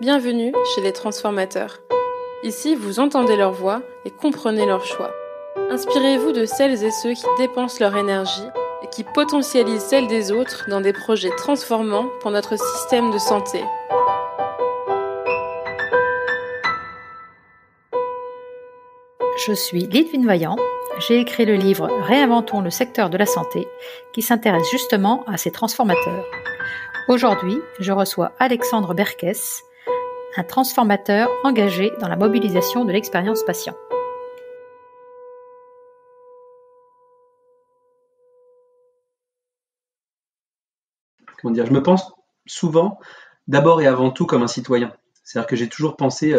Bienvenue chez les transformateurs. Ici, vous entendez leur voix et comprenez leurs choix. Inspirez-vous de celles et ceux qui dépensent leur énergie et qui potentialisent celle des autres dans des projets transformants pour notre système de santé. Je suis Lidwine Vaillant. J'ai écrit le livre « Réinventons le secteur de la santé » qui s'intéresse justement à ces transformateurs. Aujourd'hui, je reçois Alexandre Berkès, un transformateur engagé dans la mobilisation de l'expérience patient. Je me pense souvent, d'abord et avant tout, comme un citoyen. C'est-à-dire que j'ai toujours pensé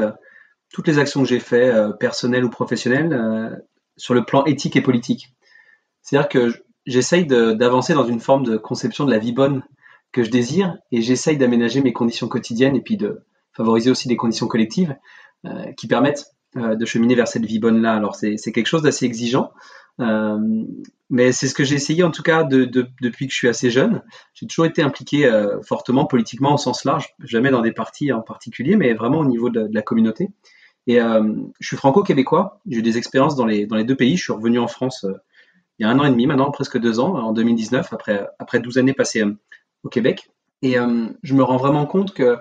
toutes les actions que j'ai faites, personnelles ou professionnelles, sur le plan éthique et politique. C'est-à-dire que j'essaye d'avancer dans une forme de conception de la vie bonne que je désire et j'essaye d'aménager mes conditions quotidiennes et puis de favoriser aussi des conditions collectives qui permettent de cheminer vers cette vie bonne-là. Alors c'est quelque chose d'assez exigeant, mais c'est ce que j'ai essayé en tout cas depuis que je suis assez jeune. J'ai toujours été impliqué fortement politiquement au sens large, jamais dans des partis en particulier, mais vraiment au niveau de la communauté. Et je suis franco-québécois, j'ai eu des expériences dans les deux pays. Je suis revenu en France il y a 1 an et demi maintenant, presque 2 ans, en 2019, après 12 années passées au Québec. Et je me rends vraiment compte que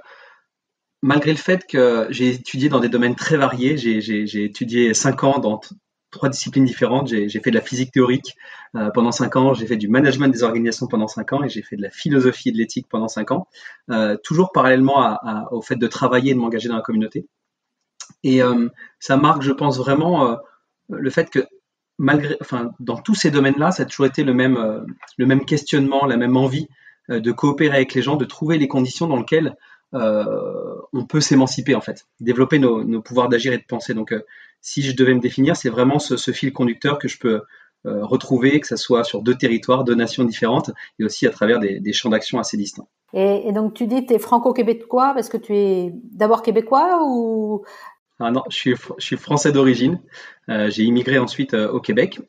malgré le fait que j'ai étudié dans des domaines très variés, j'ai étudié 5 ans dans 3 disciplines différentes. J'ai fait de la physique théorique pendant 5 ans, j'ai fait du management des organisations pendant 5 ans et j'ai fait de la philosophie et de l'éthique pendant 5 ans, toujours parallèlement au fait de travailler et de m'engager dans la communauté. Et ça marque, je pense vraiment, le fait que dans tous ces domaines-là, ça a toujours été le même questionnement, la même envie de coopérer avec les gens, de trouver les conditions dans lesquelles on peut s'émanciper en fait, développer nos pouvoirs d'agir et de penser. Donc, si je devais me définir, c'est vraiment ce fil conducteur que je peux retrouver, que ce soit sur 2 territoires, 2 nations différentes, et aussi à travers des champs d'action assez distincts. Et donc tu dis que tu es franco-québécois parce que tu es d'abord québécois ou... Ah non, je suis français d'origine. J'ai immigré ensuite au Québec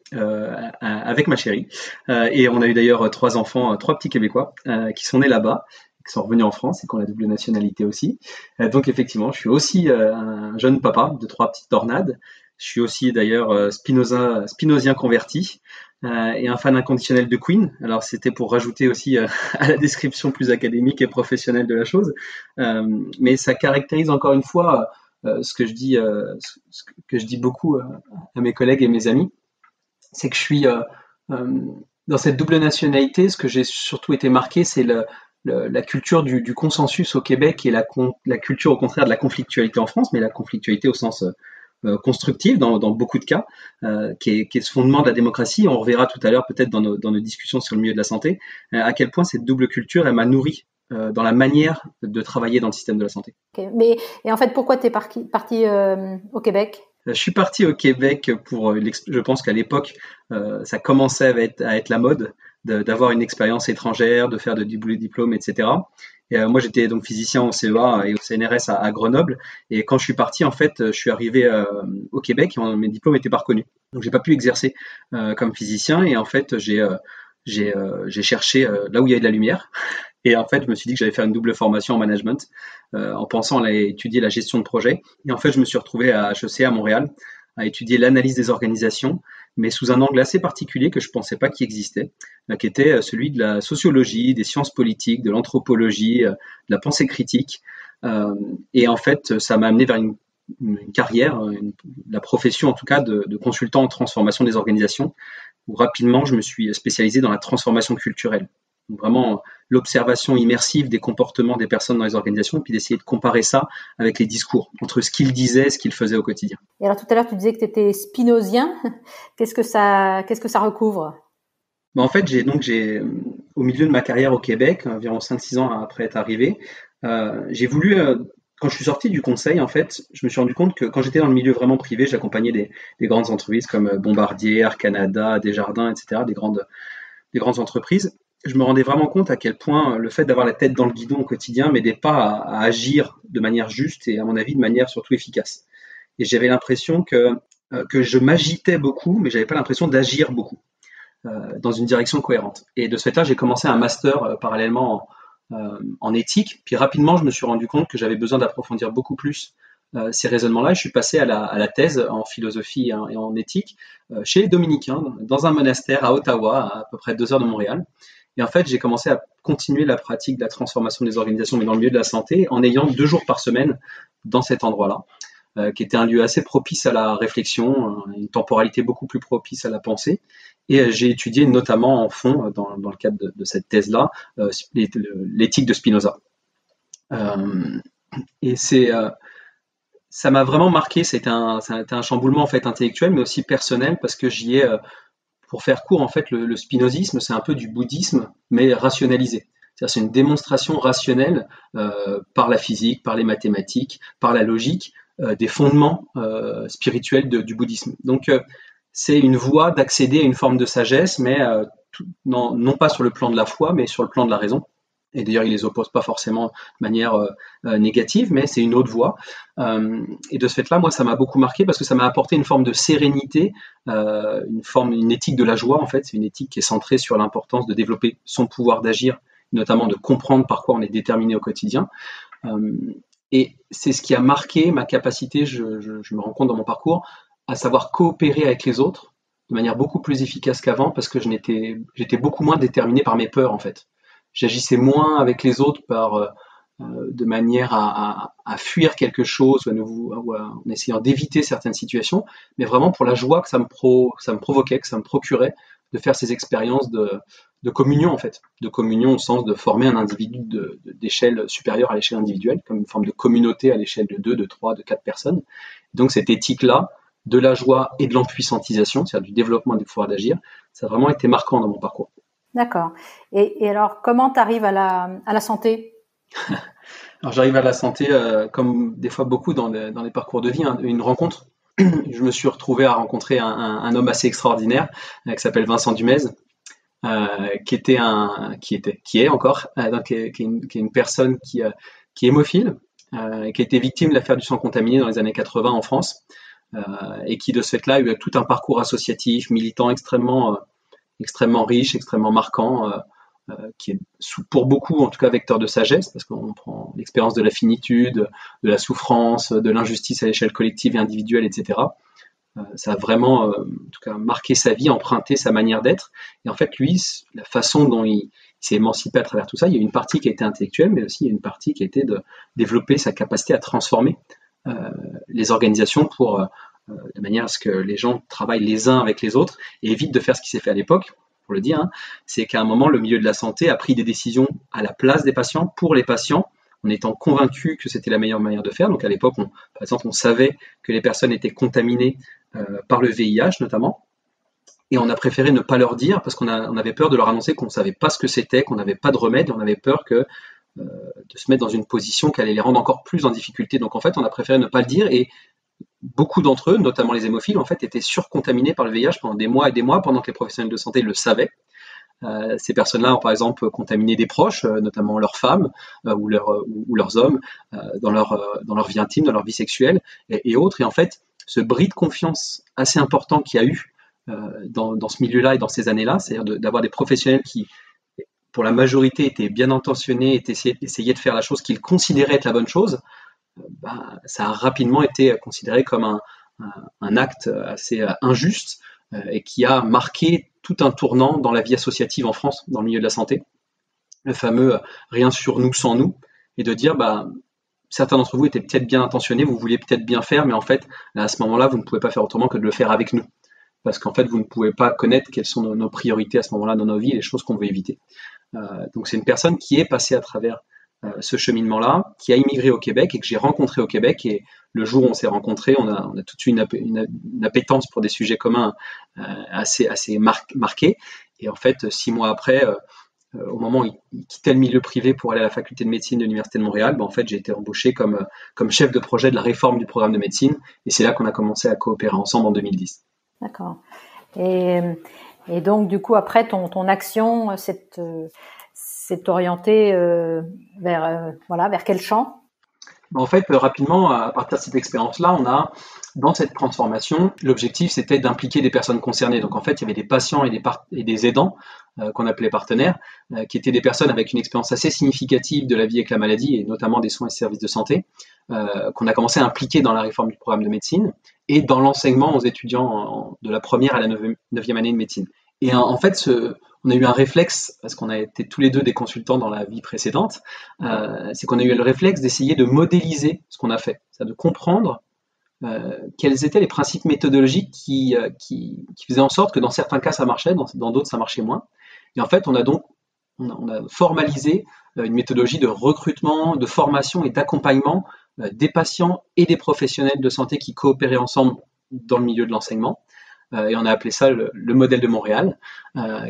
avec ma chérie. Et on a eu d'ailleurs 3 enfants, 3 petits Québécois qui sont nés là-bas, qui sont revenus en France et qui ont la double nationalité aussi. Donc effectivement, je suis aussi un jeune papa de 3 petites tornades. Je suis aussi d'ailleurs spinozien converti et un fan inconditionnel de Queen. Alors c'était pour rajouter aussi à la description plus académique et professionnelle de la chose. Mais ça caractérise encore une fois ce que je dis beaucoup à mes collègues et mes amis, c'est que je suis dans cette double nationalité. Ce que j'ai surtout été marqué, c'est la culture du consensus au Québec et la culture au contraire de la conflictualité en France, mais la conflictualité au sens constructif dans beaucoup de cas, qui est ce fondement de la démocratie. On reverra tout à l'heure peut-être dans nos discussions sur le milieu de la santé, à quel point cette double culture, elle m'a nourri dans la manière de travailler dans le système de la santé. Okay. Et en fait, pourquoi tu es parti au Québec ? Je suis parti au Québec je pense qu'à l'époque, ça commençait à être la mode d'avoir une expérience étrangère, de faire de double diplôme, etc. Et moi, j'étais donc physicien au CEA et au CNRS à Grenoble. Et quand je suis parti, en fait, je suis arrivé au Québec et mes diplômes n'étaient pas reconnus. Donc, j'ai pas pu exercer comme physicien. Et en fait, j'ai cherché là où il y avait de la lumière. Et en fait, je me suis dit que j'allais faire une double formation en management en pensant à étudier la gestion de projet. Et en fait, je me suis retrouvé à HEC à Montréal à étudier l'analyse des organisations, mais sous un angle assez particulier que je pensais pas qu'il existait, qui était celui de la sociologie, des sciences politiques, de l'anthropologie, de la pensée critique. Et en fait, ça m'a amené vers une carrière, la profession en tout cas de consultant en transformation des organisations, où rapidement je me suis spécialisé dans la transformation culturelle. Donc vraiment l'observation immersive des comportements des personnes dans les organisations, puis d'essayer de comparer ça avec les discours, entre ce qu'ils disaient et ce qu'ils faisaient au quotidien. Et alors tout à l'heure, tu disais que tu étais spinozien. Qu'est-ce que ça recouvre ? En fait, au milieu de ma carrière au Québec, environ 5-6 ans après être arrivé, j'ai voulu, quand je suis sorti du conseil, en fait, je me suis rendu compte que quand j'étais dans le milieu vraiment privé, j'accompagnais des grandes entreprises comme Bombardier, Air Canada, Desjardins, etc., des grandes entreprises. Je me rendais vraiment compte à quel point le fait d'avoir la tête dans le guidon au quotidien m'aidait pas à agir de manière juste et à mon avis de manière surtout efficace. Et j'avais l'impression que je m'agitais beaucoup, mais j'avais pas l'impression d'agir beaucoup dans une direction cohérente. Et de ce fait-là, j'ai commencé un master parallèlement en éthique. Puis rapidement, je me suis rendu compte que j'avais besoin d'approfondir beaucoup plus ces raisonnements-là. Et je suis passé à la thèse en philosophie et en éthique chez les Dominicains, dans un monastère à Ottawa, à peu près 2 heures de Montréal. Et en fait, j'ai commencé à continuer la pratique de la transformation des organisations, mais dans le milieu de la santé, en ayant 2 jours par semaine dans cet endroit-là, qui était un lieu assez propice à la réflexion, une temporalité beaucoup plus propice à la pensée. Et j'ai étudié notamment en fond, dans le cadre de cette thèse-là, l'éthique de Spinoza. Et ça m'a vraiment marqué. Ça a été un chamboulement en fait intellectuel, mais aussi personnel, parce que j'y ai, pour faire court, en fait, le spinozisme, c'est un peu du bouddhisme, mais rationalisé. C'est une démonstration rationnelle par la physique, par les mathématiques, par la logique, des fondements spirituels du bouddhisme. Donc, c'est une voie d'accéder à une forme de sagesse, mais non pas sur le plan de la foi, mais sur le plan de la raison. Et d'ailleurs, il les oppose pas forcément de manière négative, mais c'est une autre voie. Et de ce fait-là, moi, ça m'a beaucoup marqué parce que ça m'a apporté une forme de sérénité, une éthique de la joie, en fait. C'est une éthique qui est centrée sur l'importance de développer son pouvoir d'agir, notamment de comprendre par quoi on est déterminé au quotidien. Et c'est ce qui a marqué ma capacité, je me rends compte dans mon parcours, à savoir coopérer avec les autres de manière beaucoup plus efficace qu'avant parce que j'étais beaucoup moins déterminé par mes peurs, en fait. J'agissais moins avec les autres de manière à fuir quelque chose ou en essayant d'éviter certaines situations, mais vraiment pour la joie que ça me provoquait, que ça me procurait de faire ces expériences de communion, en fait, de communion au sens de former un individu d'échelle supérieure à l'échelle individuelle, comme une forme de communauté à l'échelle de 2, de 3, de 4 personnes. Donc cette éthique-là, de la joie et de l'empuissantisation, c'est-à-dire du développement des pouvoirs d'agir, ça a vraiment été marquant dans mon parcours. D'accord. Et alors, comment tu arrives à la santé? Alors j'arrive à la santé comme des fois beaucoup dans les parcours de vie, une rencontre. Je me suis retrouvé à rencontrer un homme assez extraordinaire qui s'appelle Vincent Dumez, qui est encore, donc, qui est une personne qui est hémophile, qui a été victime de l'affaire du sang contaminé dans les années 80 en France, et qui de ce fait-là a eu tout un parcours associatif, militant extrêmement riche, extrêmement marquant, qui est pour beaucoup en tout cas vecteur de sagesse, parce qu'on prend l'expérience de la finitude, de la souffrance, de l'injustice à l'échelle collective et individuelle, etc. Ça a vraiment en tout cas marqué sa vie, emprunté sa manière d'être. Et en fait, lui, la façon dont il s'est émancipé à travers tout ça, il y a une partie qui a été intellectuelle, mais aussi il y a une partie qui a été de développer sa capacité à transformer les organisations de manière à ce que les gens travaillent les uns avec les autres et évitent de faire ce qui s'est fait à l'époque, pour le dire, c'est qu'à un moment, le milieu de la santé a pris des décisions à la place des patients, pour les patients, en étant convaincu que c'était la meilleure manière de faire. Donc à l'époque, par exemple, on savait que les personnes étaient contaminées par le VIH notamment, et on a préféré ne pas leur dire parce qu'on avait peur de leur annoncer qu'on ne savait pas ce que c'était, qu'on n'avait pas de remède, et on avait peur de se mettre dans une position qui allait les rendre encore plus en difficulté. Donc en fait, on a préféré ne pas le dire, et beaucoup d'entre eux, notamment les hémophiles, en fait, étaient surcontaminés par le VIH pendant des mois et des mois, pendant que les professionnels de santé le savaient. Ces personnes-là ont par exemple contaminé des proches, notamment leurs femmes ou leurs hommes, dans leur vie intime, dans leur vie sexuelle et autres. Et en fait, ce bris de confiance assez important qu'il y a eu dans ce milieu-là et dans ces années-là, c'est-à-dire d'avoir des professionnels qui, pour la majorité, étaient bien intentionnés et essayaient de faire la chose qu'ils considéraient être la bonne chose, ça a rapidement été considéré comme un acte assez injuste et qui a marqué tout un tournant dans la vie associative en France, dans le milieu de la santé. Le fameux rien sur nous sans nous, et de dire certains d'entre vous étaient peut-être bien intentionnés, vous vouliez peut-être bien faire, mais en fait, à ce moment-là, vous ne pouvez pas faire autrement que de le faire avec nous. Parce qu'en fait, vous ne pouvez pas connaître quelles sont nos priorités à ce moment-là dans nos vies et les choses qu'on veut éviter. Donc c'est une personne qui est passée à travers ce cheminement-là, qui a immigré au Québec et que j'ai rencontré au Québec. Et le jour où on s'est rencontrés, on a tout de suite une appétence pour des sujets communs assez marqués. Et en fait, 6 mois après, au moment où il quittait le milieu privé pour aller à la faculté de médecine de l'Université de Montréal, en fait, j'ai été embauché comme chef de projet de la réforme du programme de médecine. Et c'est là qu'on a commencé à coopérer ensemble en 2010. D'accord. Et donc, du coup, après, ton action s'est orientée vers quel champ? En fait, rapidement, à partir de cette expérience-là, dans cette transformation, l'objectif, c'était d'impliquer des personnes concernées. Donc, en fait, il y avait des patients et des aidants, qu'on appelait partenaires, qui étaient des personnes avec une expérience assez significative de la vie avec la maladie, et notamment des soins et services de santé, qu'on a commencé à impliquer dans la réforme du programme de médecine et dans l'enseignement aux étudiants de la première à la neuvième année de médecine. Et en fait, on a eu un réflexe, parce qu'on a été tous les deux des consultants dans la vie précédente, c'est qu'on a eu le réflexe d'essayer de modéliser ce qu'on a fait, c'est-à-dire de comprendre quels étaient les principes méthodologiques qui faisaient en sorte que dans certains cas ça marchait, dans d'autres ça marchait moins. Et en fait, on a formalisé une méthodologie de recrutement, de formation et d'accompagnement des patients et des professionnels de santé qui coopéraient ensemble dans le milieu de l'enseignement. Et on a appelé ça le modèle de Montréal,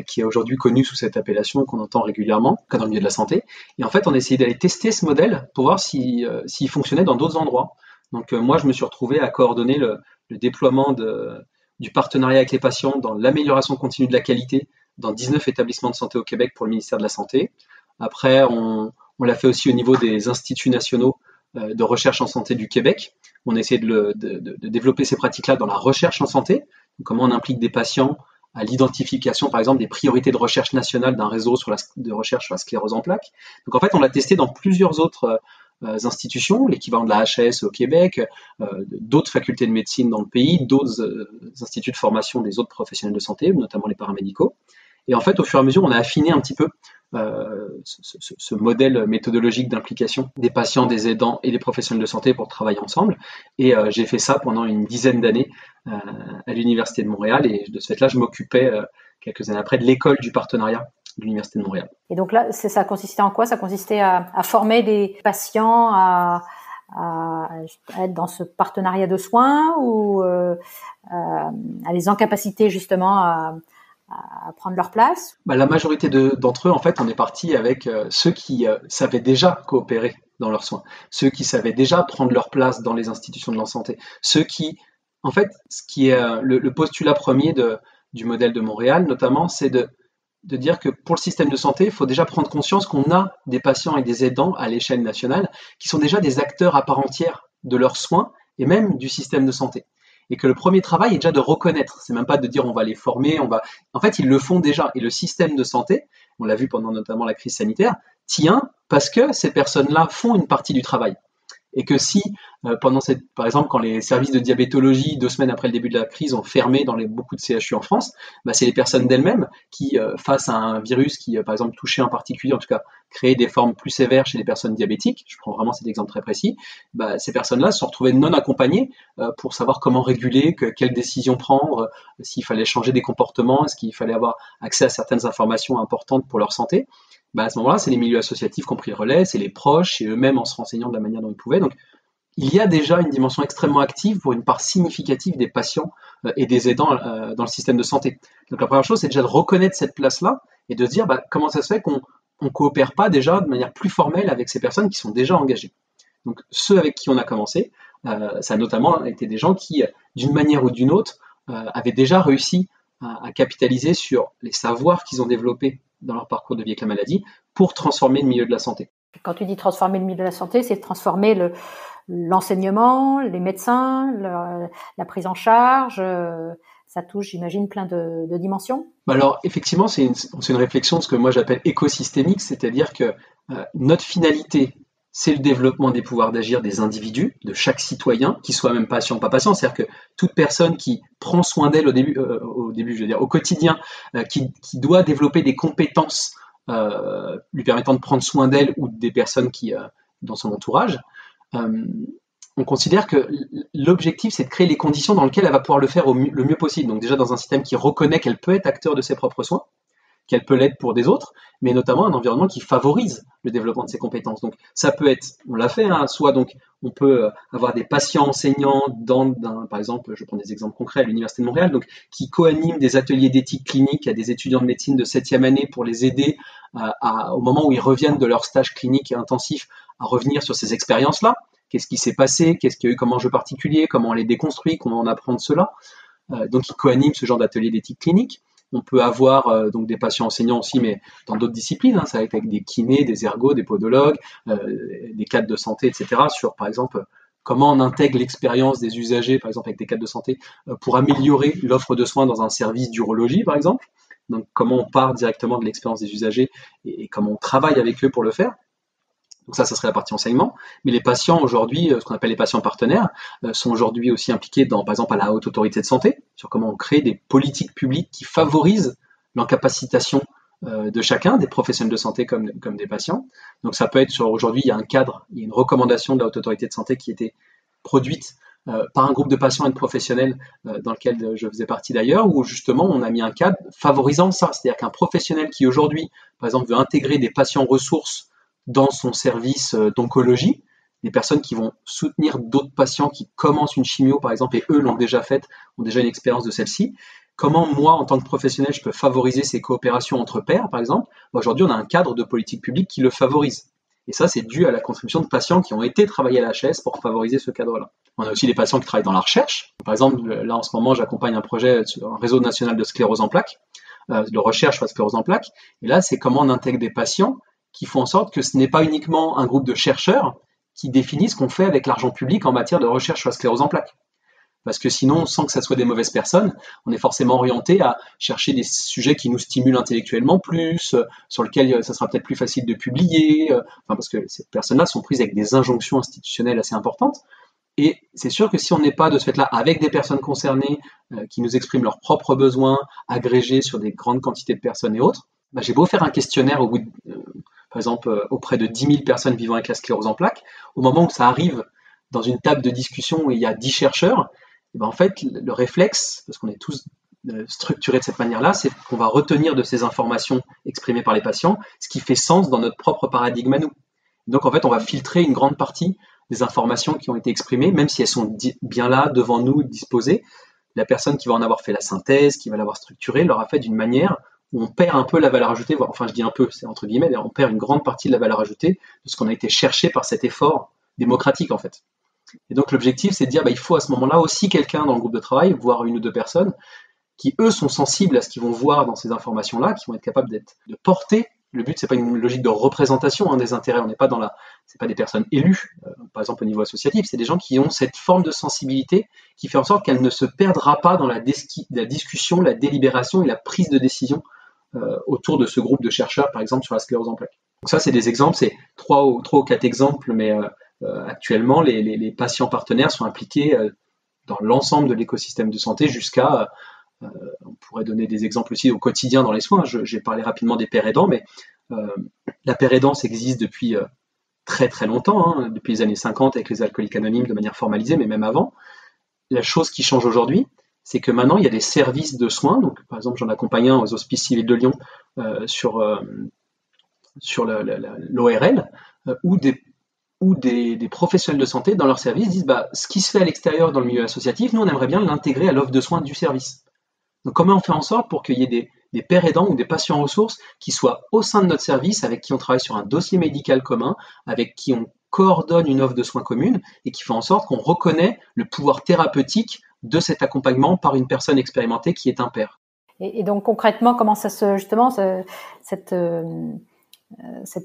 qui est aujourd'hui connu sous cette appellation et qu'on entend régulièrement dans le milieu de la santé. Et en fait, on a essayé d'aller tester ce modèle pour voir s'il fonctionnait dans d'autres endroits. Donc moi, je me suis retrouvé à coordonner le déploiement du partenariat avec les patients dans l'amélioration continue de la qualité dans 19 établissements de santé au Québec pour le ministère de la Santé. Après, on l'a fait aussi au niveau des instituts nationaux de recherche en santé du Québec. On a essayé de développer ces pratiques-là dans la recherche en santé. Donc, comment on implique des patients à l'identification, par exemple, des priorités de recherche nationale d'un réseau de recherche sur la sclérose en plaques. Donc, en fait, on l'a testé dans plusieurs autres institutions, l'équivalent de la HAS au Québec, d'autres facultés de médecine dans le pays, d'autres instituts de formation des autres professionnels de santé, notamment les paramédicaux. Et en fait, au fur et à mesure, on a affiné un petit peu ce modèle méthodologique d'implication des patients, des aidants et des professionnels de santé pour travailler ensemble. Et j'ai fait ça pendant une dizaine d'années à l'Université de Montréal. Et de ce fait-là, je m'occupais quelques années après de l'école du partenariat de l'Université de Montréal. Et donc là, ça consistait en quoi? Ça consistait à former des patients à être dans ce partenariat de soins ou à les incapaciter justement à prendre leur place? La majorité d'entre eux, en fait, on est parti avec ceux qui savaient déjà coopérer dans leurs soins, ceux qui savaient déjà prendre leur place dans les institutions de la santé, ceux qui, en fait, ce qui est le postulat premier du modèle de Montréal, notamment, c'est de dire que pour le système de santé, il faut déjà prendre conscience qu'on a des patients et des aidants à l'échelle nationale qui sont déjà des acteurs à part entière de leurs soins et même du système de santé. Et que le premier travail est déjà de reconnaître. C'est même pas de dire on va les former, en fait, ils le font déjà. Et le système de santé, on l'a vu pendant notamment la crise sanitaire, tient parce que ces personnes-là font une partie du travail. Et que si, par exemple, quand les services de diabétologie, 2 semaines après le début de la crise, ont fermé dans beaucoup de CHU en France, c'est les personnes d'elles-mêmes qui, face à un virus qui, par exemple, touchait en particulier, en tout cas, créait des formes plus sévères chez les personnes diabétiques, je prends vraiment cet exemple très précis, ces personnes-là se sont retrouvées non accompagnées pour savoir comment réguler, quelles décisions prendre, s'il fallait changer des comportements, est-ce qu'il fallait avoir accès à certaines informations importantes pour leur santé. À ce moment-là, c'est les milieux associatifs qui ont pris le relais, c'est les proches et eux-mêmes en se renseignant de la manière dont ils pouvaient. Donc, il y a déjà une dimension extrêmement active pour une part significative des patients et des aidants dans le système de santé. Donc, la première chose, c'est déjà de reconnaître cette place-là et de se dire comment ça se fait qu'on ne coopère pas déjà de manière plus formelle avec ces personnes qui sont déjà engagées. Donc, ceux avec qui on a commencé, ça a notamment été des gens qui, d'une manière ou d'une autre, avaient déjà réussi à capitaliser sur les savoirs qu'ils ont développés dans leur parcours de vie avec la maladie pour transformer le milieu de la santé. Quand tu dis transformer le milieu de la santé, c'est transformer l'enseignement, les médecins, la prise en charge. Ça touche, j'imagine, plein de dimensions. Alors, effectivement, c'est une réflexion de ce que moi j'appelle écosystémique, c'est-à-dire que notre finalité, c'est le développement des pouvoirs d'agir des individus, de chaque citoyen, qu'il soit même patient ou pas patient. C'est-à-dire que toute personne qui prend soin d'elle au quotidien, qui doit développer des compétences lui permettant de prendre soin d'elle ou des personnes qui dans son entourage, on considère que l'objectif, c'est de créer les conditions dans lesquelles elle va pouvoir le faire le mieux possible. Donc déjà dans un système qui reconnaît qu'elle peut être acteur de ses propres soins, qu'elle peut l'être pour des autres, mais notamment un environnement qui favorise le développement de ses compétences. Donc ça peut être, on l'a fait, soit donc on peut avoir des patients enseignants par exemple, je prends des exemples concrets à l'Université de Montréal, donc qui co-animent des ateliers d'éthique clinique à des étudiants de médecine de 7e année pour les aider au moment où ils reviennent de leur stage clinique et intensif à revenir sur ces expériences-là. Qu'est-ce qui s'est passé, qu'est-ce qu'il y a eu comme enjeu particulier, comment on les déconstruit, comment on apprend de cela. Donc ils co-animent ce genre d'atelier d'éthique clinique. On peut avoir donc des patients enseignants aussi, mais dans d'autres disciplines, ça va être avec des kinés, des ergos, des podologues, des cadres de santé, etc. Sur, par exemple, comment on intègre l'expérience des usagers, par exemple avec des cadres de santé, pour améliorer l'offre de soins dans un service d'urologie, par exemple. Donc, comment on part directement de l'expérience des usagers et comment on travaille avec eux pour le faire. Donc ça serait la partie enseignement. Mais les patients aujourd'hui, ce qu'on appelle les patients partenaires, sont aujourd'hui aussi impliqués dans, par exemple, à la Haute Autorité de Santé, sur comment on crée des politiques publiques qui favorisent l'encapacitation de chacun, des professionnels de santé comme des patients. Donc ça peut être aujourd'hui, il y a un cadre, il y a une recommandation de la Haute Autorité de Santé qui a été produite par un groupe de patients et de professionnels dans lequel je faisais partie d'ailleurs, où justement on a mis un cadre favorisant ça. C'est-à-dire qu'un professionnel qui aujourd'hui, par exemple, veut intégrer des patients ressources dans son service d'oncologie, des personnes qui vont soutenir d'autres patients qui commencent une chimio, par exemple, et eux l'ont déjà faite, ont déjà une expérience de celle-ci. Comment moi, en tant que professionnel, je peux favoriser ces coopérations entre pairs, par exemple? Aujourd'hui, on a un cadre de politique publique qui le favorise. Et ça, c'est dû à la contribution de patients qui ont été travaillés à la HS pour favoriser ce cadre-là. On a aussi des patients qui travaillent dans la recherche. Par exemple, là, en ce moment, j'accompagne un projet sur un réseau national de sclérose en plaques, de recherche sur la sclérose en plaques. Et là, c'est comment on intègre des patients qui font en sorte que ce n'est pas uniquement un groupe de chercheurs qui définissent ce qu'on fait avec l'argent public en matière de recherche sur la sclérose en plaques. Parce que sinon, sans que ça soit des mauvaises personnes, on est forcément orienté à chercher des sujets qui nous stimulent intellectuellement plus, sur lesquels ça sera peut-être plus facile de publier, parce que ces personnes-là sont prises avec des injonctions institutionnelles assez importantes. Et c'est sûr que si on n'est pas de ce fait-là avec des personnes concernées qui nous expriment leurs propres besoins, agrégés sur des grandes quantités de personnes et autres, j'ai beau faire un questionnaire au bout de, par exemple, auprès de 10 000 personnes vivant avec la sclérose en plaques, au moment où ça arrive dans une table de discussion où il y a 10 chercheurs, et en fait, le réflexe, parce qu'on est tous structurés de cette manière-là, c'est qu'on va retenir de ces informations exprimées par les patients ce qui fait sens dans notre propre paradigme à nous. Donc en fait, on va filtrer une grande partie des informations qui ont été exprimées, même si elles sont bien là, devant nous, disposées. La personne qui va en avoir fait la synthèse, qui va l'avoir structurée, l'aura fait d'une manière où on perd un peu la valeur ajoutée, enfin je dis un peu, c'est entre guillemets, on perd une grande partie de la valeur ajoutée de ce qu'on a été cherché par cet effort démocratique en fait. Et donc l'objectif, c'est de dire, il faut à ce moment-là aussi quelqu'un dans le groupe de travail, voire une ou deux personnes, qui eux sont sensibles à ce qu'ils vont voir dans ces informations-là, qui vont être capables de porter. Le but, c'est pas une logique de représentation des intérêts. On n'est pas c'est pas des personnes élues, par exemple au niveau associatif. C'est des gens qui ont cette forme de sensibilité qui fait en sorte qu'elle ne se perdra pas dans la discussion, la délibération et la prise de décision autour de ce groupe de chercheurs, par exemple sur la sclérose en plaques. Donc ça, c'est des exemples, c'est 3 ou 4 exemples, mais actuellement, les patients partenaires sont impliqués dans l'ensemble de l'écosystème de santé jusqu'à, on pourrait donner des exemples aussi au quotidien dans les soins. J'ai parlé rapidement des pairs aidants, mais la paire aidance existe depuis très très longtemps, depuis les années 50 avec les alcooliques anonymes de manière formalisée, mais même avant. La chose qui change aujourd'hui, c'est que maintenant, il y a des services de soins. Donc, par exemple, j'en accompagne un aux Hospices civils de Lyon sur l'ORL, où des professionnels de santé dans leur service disent ce qui se fait à l'extérieur dans le milieu associatif, nous on aimerait bien l'intégrer à l'offre de soins du service. Donc comment on fait en sorte pour qu'il y ait des pairs aidants ou des patients ressources qui soient au sein de notre service, avec qui on travaille sur un dossier médical commun, avec qui on coordonne une offre de soins commune et qui fait en sorte qu'on reconnaît le pouvoir thérapeutique de cet accompagnement par une personne expérimentée qui est un pair. Et donc concrètement, comment ça se justement cette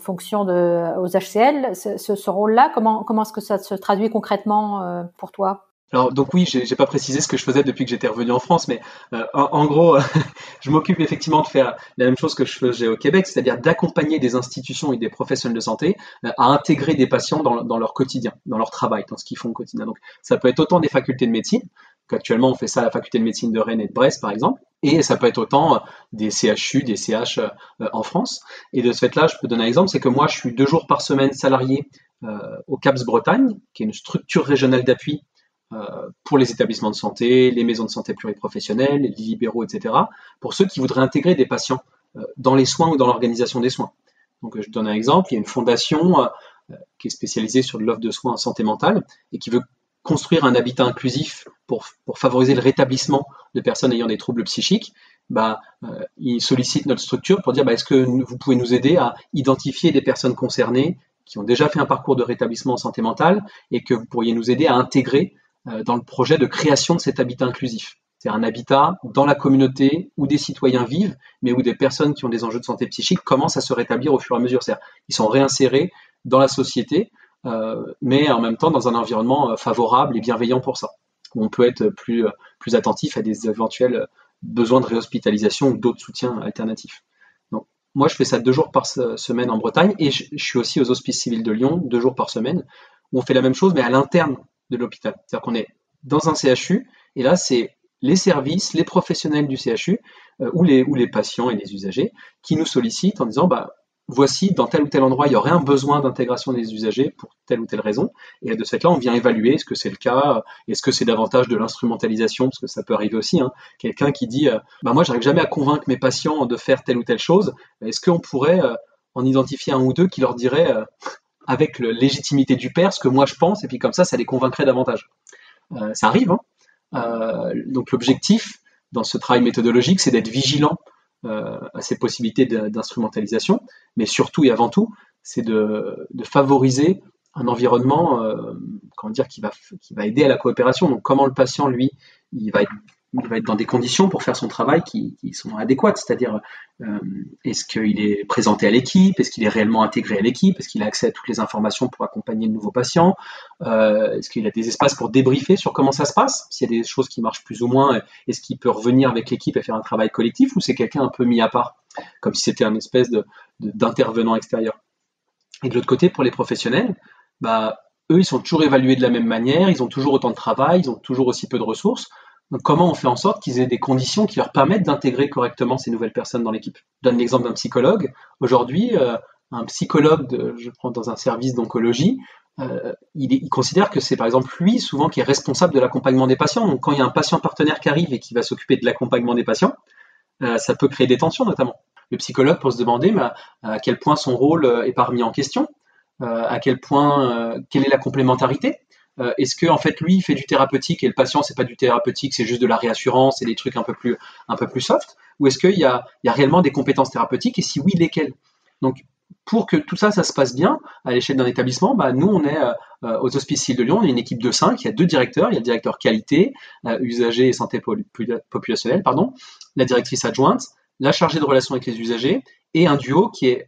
fonction aux HCL, ce rôle-là, comment est-ce que ça se traduit concrètement pour toi? Alors donc oui, j'ai pas précisé ce que je faisais depuis que j'étais revenu en France, mais en gros, je m'occupe effectivement de faire la même chose que je faisais au Québec, c'est-à-dire d'accompagner des institutions et des professionnels de santé à intégrer des patients dans leur quotidien, dans leur travail, dans ce qu'ils font au quotidien. Donc ça peut être autant des facultés de médecine, qu'actuellement on fait ça à la faculté de médecine de Rennes et de Brest par exemple, et ça peut être autant des CHU, des CH en France. Et de ce fait-là, je peux donner un exemple, c'est que moi je suis 2 jours par semaine salarié au CAPS Bretagne, qui est une structure régionale d'appui pour les établissements de santé, les maisons de santé pluriprofessionnelles, les lits libéraux, etc., pour ceux qui voudraient intégrer des patients dans les soins ou dans l'organisation des soins. Donc je donne un exemple, il y a une fondation qui est spécialisée sur de l'offre de soins en santé mentale et qui veut construire un habitat inclusif pour favoriser le rétablissement de personnes ayant des troubles psychiques. Ils sollicitent notre structure pour dire est-ce que vous pouvez nous aider à identifier des personnes concernées qui ont déjà fait un parcours de rétablissement en santé mentale et que vous pourriez nous aider à intégrer dans le projet de création de cet habitat inclusif. C'est un habitat dans la communauté où des citoyens vivent, mais où des personnes qui ont des enjeux de santé psychique commencent à se rétablir au fur et à mesure. C'est-à-dire, ils sont réinsérés dans la société, mais en même temps dans un environnement favorable et bienveillant pour ça, où on peut être plus attentif à des éventuels besoins de réhospitalisation ou d'autres soutiens alternatifs. Donc, moi, je fais ça 2 jours par semaine en Bretagne, et je suis aussi aux Hospices Civils de Lyon 2 jours par semaine, où on fait la même chose, mais à l'interne de l'hôpital. C'est-à-dire qu'on est dans un CHU, et là, c'est les services, les professionnels du CHU, ou les patients et les usagers, qui nous sollicitent en disant, voici, dans tel ou tel endroit, il y aurait un besoin d'intégration des usagers pour telle ou telle raison. Et de ce fait-là, on vient évaluer est-ce que c'est le cas, est-ce que c'est davantage de l'instrumentalisation, parce que ça peut arriver aussi. Quelqu'un qui dit moi, j'arrive jamais à convaincre mes patients de faire telle ou telle chose. Est-ce qu'on pourrait en identifier un ou deux qui leur dirait avec la légitimité du père ce que moi je pense, et puis comme ça les convaincrait davantage. Ça arrive. Donc l'objectif dans ce travail méthodologique, c'est d'être vigilant à ces possibilités d'instrumentalisation, mais surtout et avant tout, c'est de favoriser un environnement qui va aider à la coopération. Donc comment le patient, lui, il va être dans des conditions pour faire son travail qui sont adéquates, c'est-à-dire est-ce qu'il est présenté à l'équipe, est-ce qu'il est réellement intégré à l'équipe, est-ce qu'il a accès à toutes les informations pour accompagner le nouveau patient, est-ce qu'il a des espaces pour débriefer sur comment ça se passe, s'il y a des choses qui marchent plus ou moins, est-ce qu'il peut revenir avec l'équipe et faire un travail collectif, ou c'est quelqu'un un peu mis à part, comme si c'était un espèce d'intervenant extérieur. Et de l'autre côté, pour les professionnels, eux, ils sont toujours évalués de la même manière, ils ont toujours autant de travail, ils ont toujours aussi peu de ressources. Donc, comment on fait en sorte qu'ils aient des conditions qui leur permettent d'intégrer correctement ces nouvelles personnes dans l'équipe? Je donne l'exemple d'un psychologue. Aujourd'hui, un psychologue, je prends dans un service d'oncologie, il considère que c'est par exemple lui souvent qui est responsable de l'accompagnement des patients. Donc, quand il y a un patient partenaire qui arrive et qui va s'occuper de l'accompagnement des patients, ça peut créer des tensions notamment. Le psychologue peut se demander à quel point son rôle est pas remis en question, à quel point, quelle est la complémentarité. Est-ce que en fait lui il fait du thérapeutique et le patient c'est pas du thérapeutique, c'est juste de la réassurance et des trucs un peu plus soft, ou est-ce qu'il y a réellement des compétences thérapeutiques, et si oui, lesquelles? Donc pour que tout ça se passe bien à l'échelle d'un établissement, nous on est aux Hospices Civils de Lyon, on est une équipe de 5, il y a 2 directeurs, il y a le directeur qualité, usagers et santé populationnelle, la directrice adjointe, la chargée de relations avec les usagers, et un duo qui est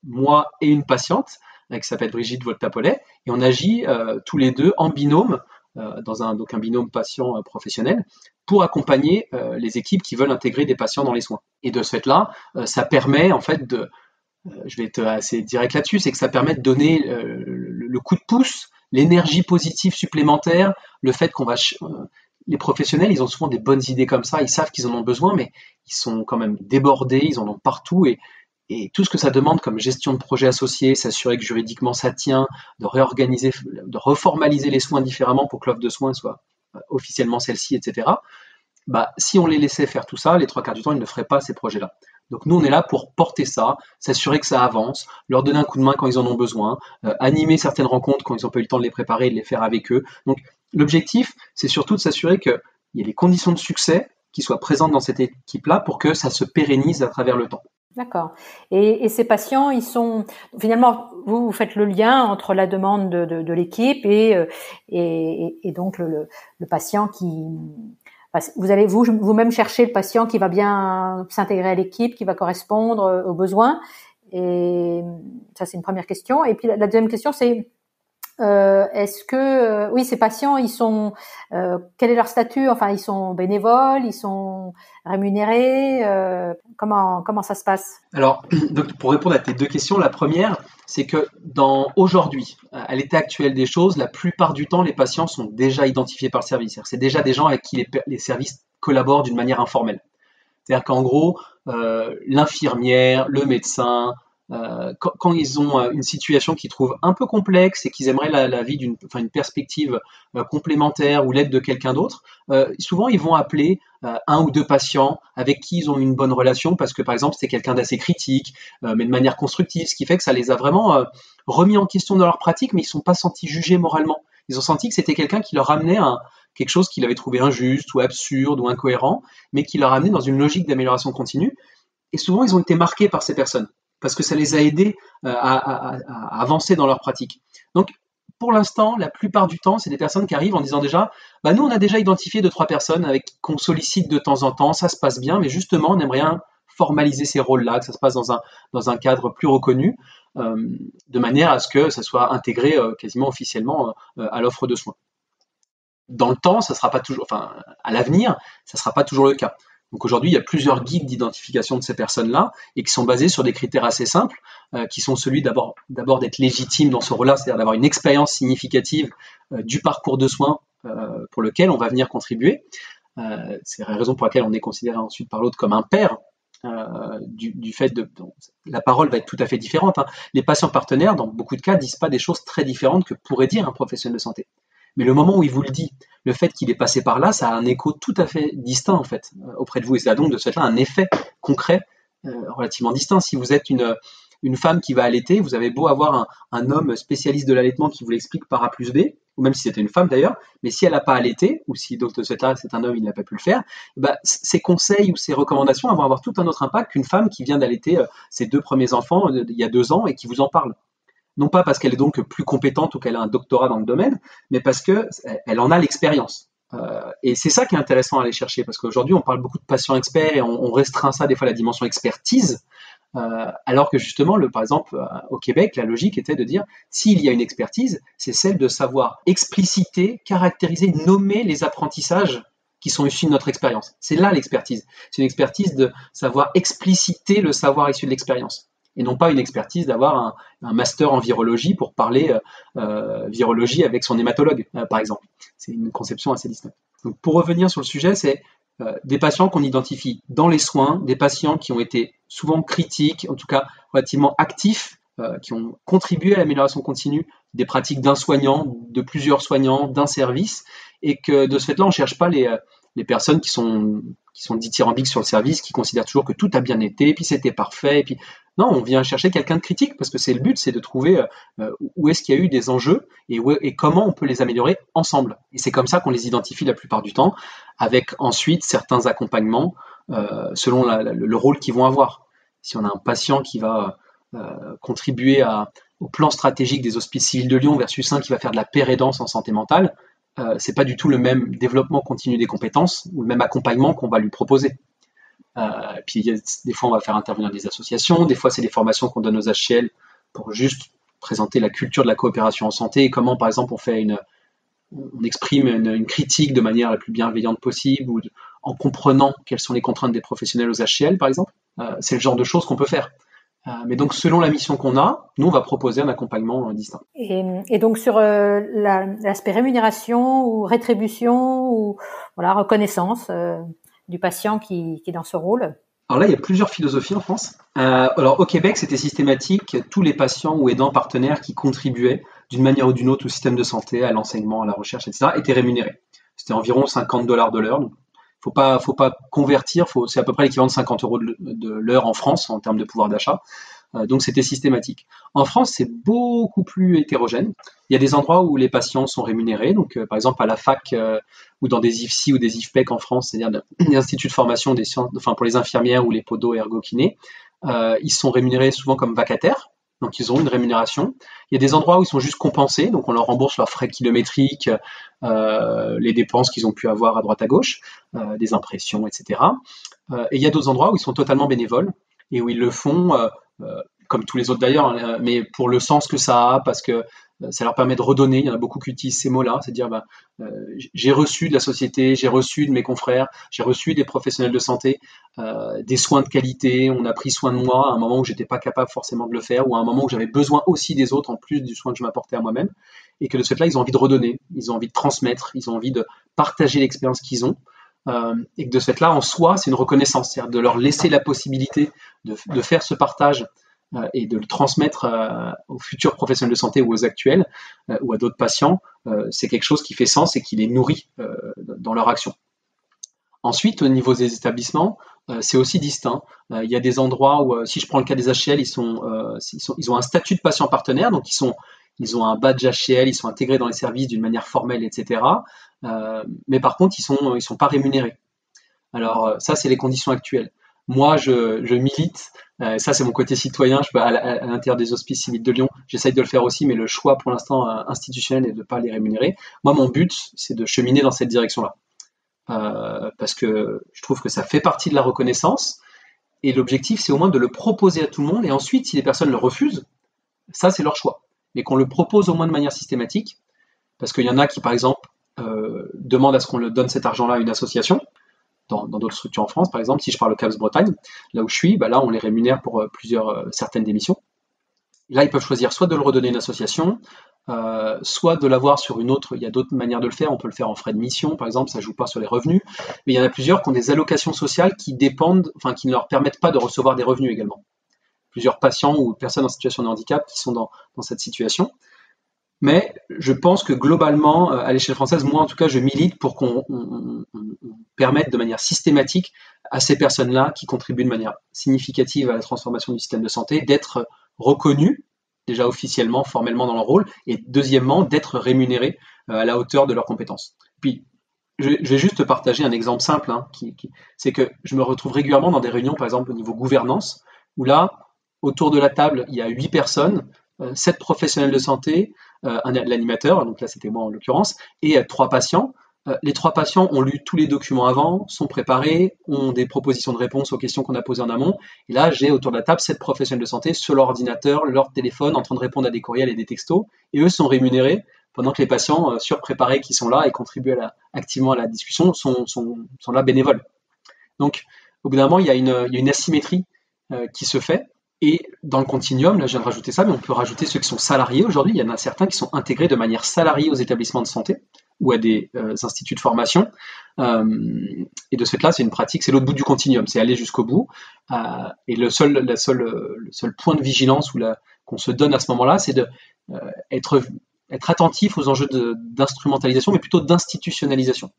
moi et une patiente qui s'appelle Brigitte Voltapolet, et on agit tous les deux en binôme, dans un binôme patient professionnel, pour accompagner les équipes qui veulent intégrer des patients dans les soins. Et de ce fait-là, ça permet en fait je vais être assez direct là-dessus, c'est que ça permet de donner le coup de pouce, l'énergie positive supplémentaire, le fait qu'on va... Les professionnels, ils ont souvent des bonnes idées comme ça, ils savent qu'ils en ont besoin, mais ils sont quand même débordés, ils en ont partout, et tout ce que ça demande comme gestion de projet associé, s'assurer que juridiquement ça tient, de réorganiser, de reformaliser les soins différemment pour que l'offre de soins soit officiellement celle-ci, etc. Si on les laissait faire tout ça, les 3/4 du temps, ils ne feraient pas ces projets-là. Donc nous, on est là pour porter ça, s'assurer que ça avance, leur donner un coup de main quand ils en ont besoin, animer certaines rencontres quand ils n'ont pas eu le temps de les préparer et de les faire avec eux. Donc l'objectif, c'est surtout de s'assurer qu'il y ait les conditions de succès qui soient présentes dans cette équipe-là pour que ça se pérennise à travers le temps. D'accord. Et ces patients, ils sont finalement, vous faites le lien entre la demande de l'équipe et donc le patient qui, vous allez vous-même chercher le patient qui va bien s'intégrer à l'équipe, qui va correspondre aux besoins. Et ça, c'est une première question. Et puis la deuxième question, c'est est-ce que ces patients, ils sont quel est leur statut? Enfin, ils sont bénévoles, ils sont rémunérés, comment ça se passe? Alors, donc pour répondre à tes 2 questions, la première, c'est que aujourd'hui, à l'état actuel des choses, la plupart du temps, les patients sont déjà identifiés par le service. C'est déjà des gens avec qui les services collaborent d'une manière informelle. C'est-à-dire qu'en gros, l'infirmière, le médecin, quand ils ont une situation qu'ils trouvent un peu complexe et qu'ils aimeraient la vie une perspective complémentaire ou l'aide de quelqu'un d'autre, souvent ils vont appeler 1 ou 2 patients avec qui ils ont une bonne relation, parce que par exemple c'est quelqu'un d'assez critique, mais de manière constructive, ce qui fait que ça les a vraiment remis en question dans leur pratique, mais ils ne sont pas sentis jugés moralement. Ils ont senti que c'était quelqu'un qui leur ramenait quelque chose qu'ils avaient trouvé injuste ou absurde ou incohérent, mais qui leur ramenait dans une logique d'amélioration continue. Et souvent ils ont été marqués par ces personnes, parce que ça les a aidés à avancer dans leur pratique. Donc, pour l'instant, la plupart du temps, c'est des personnes qui arrivent en disant déjà, nous, on a déjà identifié 2-3 personnes avec qu'on sollicite de temps en temps, ça se passe bien, mais justement, on aimerait formaliser ces rôles-là, que ça se passe dans un cadre plus reconnu, de manière à ce que ça soit intégré quasiment officiellement à l'offre de soins. Dans le temps, ça sera pas toujours, à l'avenir, ça sera pas toujours le cas. Donc aujourd'hui, il y a plusieurs guides d'identification de ces personnes-là et qui sont basés sur des critères assez simples, qui sont celui d'abord d'être légitime dans ce rôle-là, c'est-à-dire d'avoir une expérience significative du parcours de soins pour lequel on va venir contribuer. C'est la raison pour laquelle on est considéré ensuite par l'autre comme un père. Du fait la parole va être tout à fait différente. Les patients partenaires, dans beaucoup de cas, disent pas des choses très différentes que pourrait dire un professionnel de santé. Mais le moment où il vous le dit, le fait qu'il est passé par là, ça a un écho tout à fait distinct en fait auprès de vous, et ça a donc de ce fait-là un effet concret relativement distinct. Si vous êtes une femme qui va allaiter, vous avez beau avoir un homme spécialiste de l'allaitement qui vous l'explique par A plus B, ou même si c'était une femme d'ailleurs, mais si elle n'a pas allaité, ou si donc de ce fait-là c'est un homme, il n'a pas pu le faire, ses conseils ou ses recommandations vont avoir tout un autre impact qu'une femme qui vient d'allaiter ses 2 premiers enfants il y a 2 ans et qui vous en parle. Non pas parce qu'elle est donc plus compétente ou qu'elle a un doctorat dans le domaine, mais parce qu'elle en a l'expérience. Et c'est ça qui est intéressant à aller chercher, parce qu'aujourd'hui on parle beaucoup de patients experts et on restreint ça des fois à la dimension expertise, alors que justement, par exemple, au Québec, la logique était de dire, s'il y a une expertise, c'est celle de savoir expliciter, caractériser, nommer les apprentissages qui sont issus de notre expérience. C'est là l'expertise. C'est une expertise de savoir expliciter le savoir issu de l'expérience. Et non pas une expertise d'avoir un master en virologie pour parler virologie avec son hématologue, par exemple. C'est une conception assez distincte. Donc, pour revenir sur le sujet, c'est des patients qu'on identifie dans les soins, des patients qui ont été souvent critiques, en tout cas relativement actifs, qui ont contribué à l'amélioration continue des pratiques d'un soignant, de plusieurs soignants, d'un service, et que de ce fait-là, on ne cherche pas les personnes qui sont dithyrambiques sur le service, qui considèrent toujours que tout a bien été, et puis c'était parfait, et puis non, on vient chercher quelqu'un de critique, parce que c'est le but, c'est de trouver où est-ce qu'il y a eu des enjeux et comment on peut les améliorer ensemble. Et c'est comme ça qu'on les identifie la plupart du temps, avec ensuite certains accompagnements selon le rôle qu'ils vont avoir. Si on a un patient qui va contribuer au plan stratégique des hospices civils de Lyon versus un qui va faire de la pérédance en santé mentale, c'est pas du tout le même développement continu des compétences ou le même accompagnement qu'on va lui proposer. Puis des fois on va faire intervenir des associations, des fois c'est des formations qu'on donne aux HCL pour juste présenter la culture de la coopération en santé et comment par exemple on exprime une critique de manière la plus bienveillante possible ou en comprenant quelles sont les contraintes des professionnels aux HCL par exemple. C'est le genre de choses qu'on peut faire. Mais donc selon la mission qu'on a, nous on va proposer un accompagnement distinct. Et donc sur l'aspect rémunération ou rétribution ou reconnaissance du patient qui est dans ce rôle. Alors là, il y a plusieurs philosophies en France. Alors au Québec, c'était systématique. Tous les patients ou aidants partenaires qui contribuaient d'une manière ou d'une autre au système de santé, à l'enseignement, à la recherche, etc., étaient rémunérés. C'était environ $50 de l'heure. Donc, faut pas convertir. C'est à peu près l'équivalent de 50 € de l'heure en France en termes de pouvoir d'achat. Donc c'était systématique. En France, c'est beaucoup plus hétérogène. Il y a des endroits où les patients sont rémunérés, donc par exemple à la fac ou dans des IFSI ou des IFPEC en France, c'est-à-dire des instituts de formation pour les infirmières ou les podos ergo-kinés, ils sont rémunérés souvent comme vacataires, donc ils ont une rémunération. Il y a des endroits où ils sont juste compensés, donc on leur rembourse leurs frais kilométriques, les dépenses qu'ils ont pu avoir à droite à gauche, des impressions, etc. Et il y a d'autres endroits où ils sont totalement bénévoles et où ils le font comme tous les autres d'ailleurs, mais pour le sens que ça a, parce que ça leur permet de redonner. Il y en a beaucoup qui utilisent ces mots-là, c'est dire j'ai reçu de la société, j'ai reçu de mes confrères, j'ai reçu des professionnels de santé, des soins de qualité, on a pris soin de moi à un moment où j'étais pas capable forcément de le faire, ou à un moment où j'avais besoin aussi des autres en plus du soin que je m'apportais à moi-même, et que de ce fait-là, ils ont envie de redonner, ils ont envie de transmettre, ils ont envie de partager l'expérience qu'ils ont. Et que de ce fait-là, en soi, c'est une reconnaissance, c'est-à-dire de leur laisser la possibilité de faire ce partage et de le transmettre aux futurs professionnels de santé ou aux actuels ou à d'autres patients, c'est quelque chose qui fait sens et qui les nourrit dans leur action. Ensuite, au niveau des établissements, c'est aussi distinct. Il y a des endroits où, si je prends le cas des HCL, ils ont un statut de patient partenaire, donc ils ont un badge HCL, ils sont intégrés dans les services d'une manière formelle, etc. Mais par contre, ils sont pas rémunérés. Alors ça, c'est les conditions actuelles. Moi, je milite Ça, c'est mon côté citoyen. Je peux, à l'intérieur des Hospices Civils de Lyon, j'essaye de le faire aussi, mais le choix pour l'instant institutionnel est de ne pas les rémunérer. Moi, mon but, c'est de cheminer dans cette direction-là. Parce que je trouve que ça fait partie de la reconnaissance. Et l'objectif, c'est au moins de le proposer à tout le monde. Et ensuite, si les personnes le refusent, ça, c'est leur choix. Mais qu'on le propose au moins de manière systématique. Parce qu'il y en a qui, par exemple, demandent à ce qu'on le donne cet argent-là à une association. Dans d'autres structures en France, par exemple, si je parle au CAPS Bretagne, là où je suis, là, on les rémunère pour certaines démissions. Là, ils peuvent choisir soit de le redonner à une association, soit de l'avoir sur une autre. Il y a d'autres manières de le faire. On peut le faire en frais de mission, par exemple, ça ne joue pas sur les revenus. Mais il y en a plusieurs qui ont des allocations sociales qui ne leur permettent pas de recevoir des revenus également. Plusieurs patients ou personnes en situation de handicap qui sont dans cette situation. Mais je pense que globalement, à l'échelle française, moi en tout cas, je milite pour qu'on permette de manière systématique à ces personnes-là qui contribuent de manière significative à la transformation du système de santé d'être reconnus, déjà officiellement, formellement dans leur rôle, et deuxièmement, d'être rémunérés à la hauteur de leurs compétences. Puis, je vais juste partager un exemple simple, c'est que je me retrouve régulièrement dans des réunions, par exemple au niveau gouvernance, où là, autour de la table, il y a 8 personnes, 7 professionnels de santé, l'animateur, donc là c'était moi en l'occurrence, et 3 patients. Les 3 patients ont lu tous les documents avant, sont préparés, ont des propositions de réponse aux questions qu'on a posées en amont. Et là, j'ai autour de la table 7 professionnels de santé sur leur ordinateur, leur téléphone, en train de répondre à des courriels et des textos. Et eux sont rémunérés pendant que les patients surpréparés qui sont là et contribuent activement à la discussion sont là bénévoles. Donc, au bout d'un moment, il y a une asymétrie qui se fait. Et dans le continuum, là je viens de rajouter ça, mais on peut rajouter ceux qui sont salariés aujourd'hui. Il y en a certains qui sont intégrés de manière salariée aux établissements de santé ou à des instituts de formation. Et de ce fait-là, c'est une pratique, c'est l'autre bout du continuum, c'est aller jusqu'au bout. Et le seul point de vigilance qu'on se donne à ce moment-là, c'est d'être attentif aux enjeux d'instrumentalisation, mais plutôt d'institutionnalisation.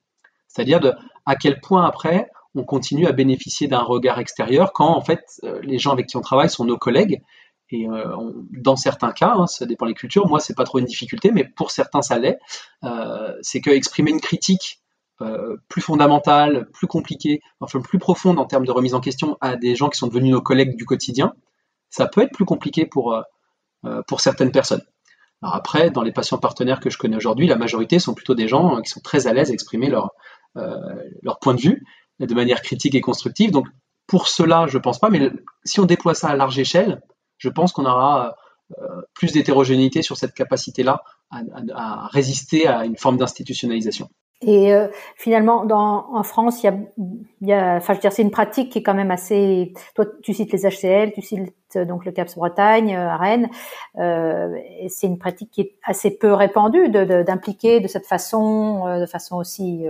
C'est-à-dire à quel point après on continue à bénéficier d'un regard extérieur quand en fait les gens avec qui on travaille sont nos collègues et dans certains cas, ça dépend des cultures, moi c'est pas trop une difficulté, mais pour certains ça l'est, c'est que exprimer une critique plus fondamentale, plus compliquée, enfin plus profonde en termes de remise en question à des gens qui sont devenus nos collègues du quotidien, ça peut être plus compliqué pour certaines personnes. Alors après, dans les patients partenaires que je connais aujourd'hui, la majorité sont plutôt des gens qui sont très à l'aise à exprimer leur point de vue de manière critique et constructive. Donc pour cela, je pense pas, mais si on déploie ça à large échelle, je pense qu'on aura plus d'hétérogénéité sur cette capacité-là à résister à une forme d'institutionnalisation. Et finalement, en France, il y a, enfin, je veux dire, c'est une pratique qui est quand même assez. Toi, tu cites les HCL, tu cites donc le CAPS Bretagne à Rennes. Et c'est une pratique qui est assez peu répandue d'impliquer de cette façon, de façon aussi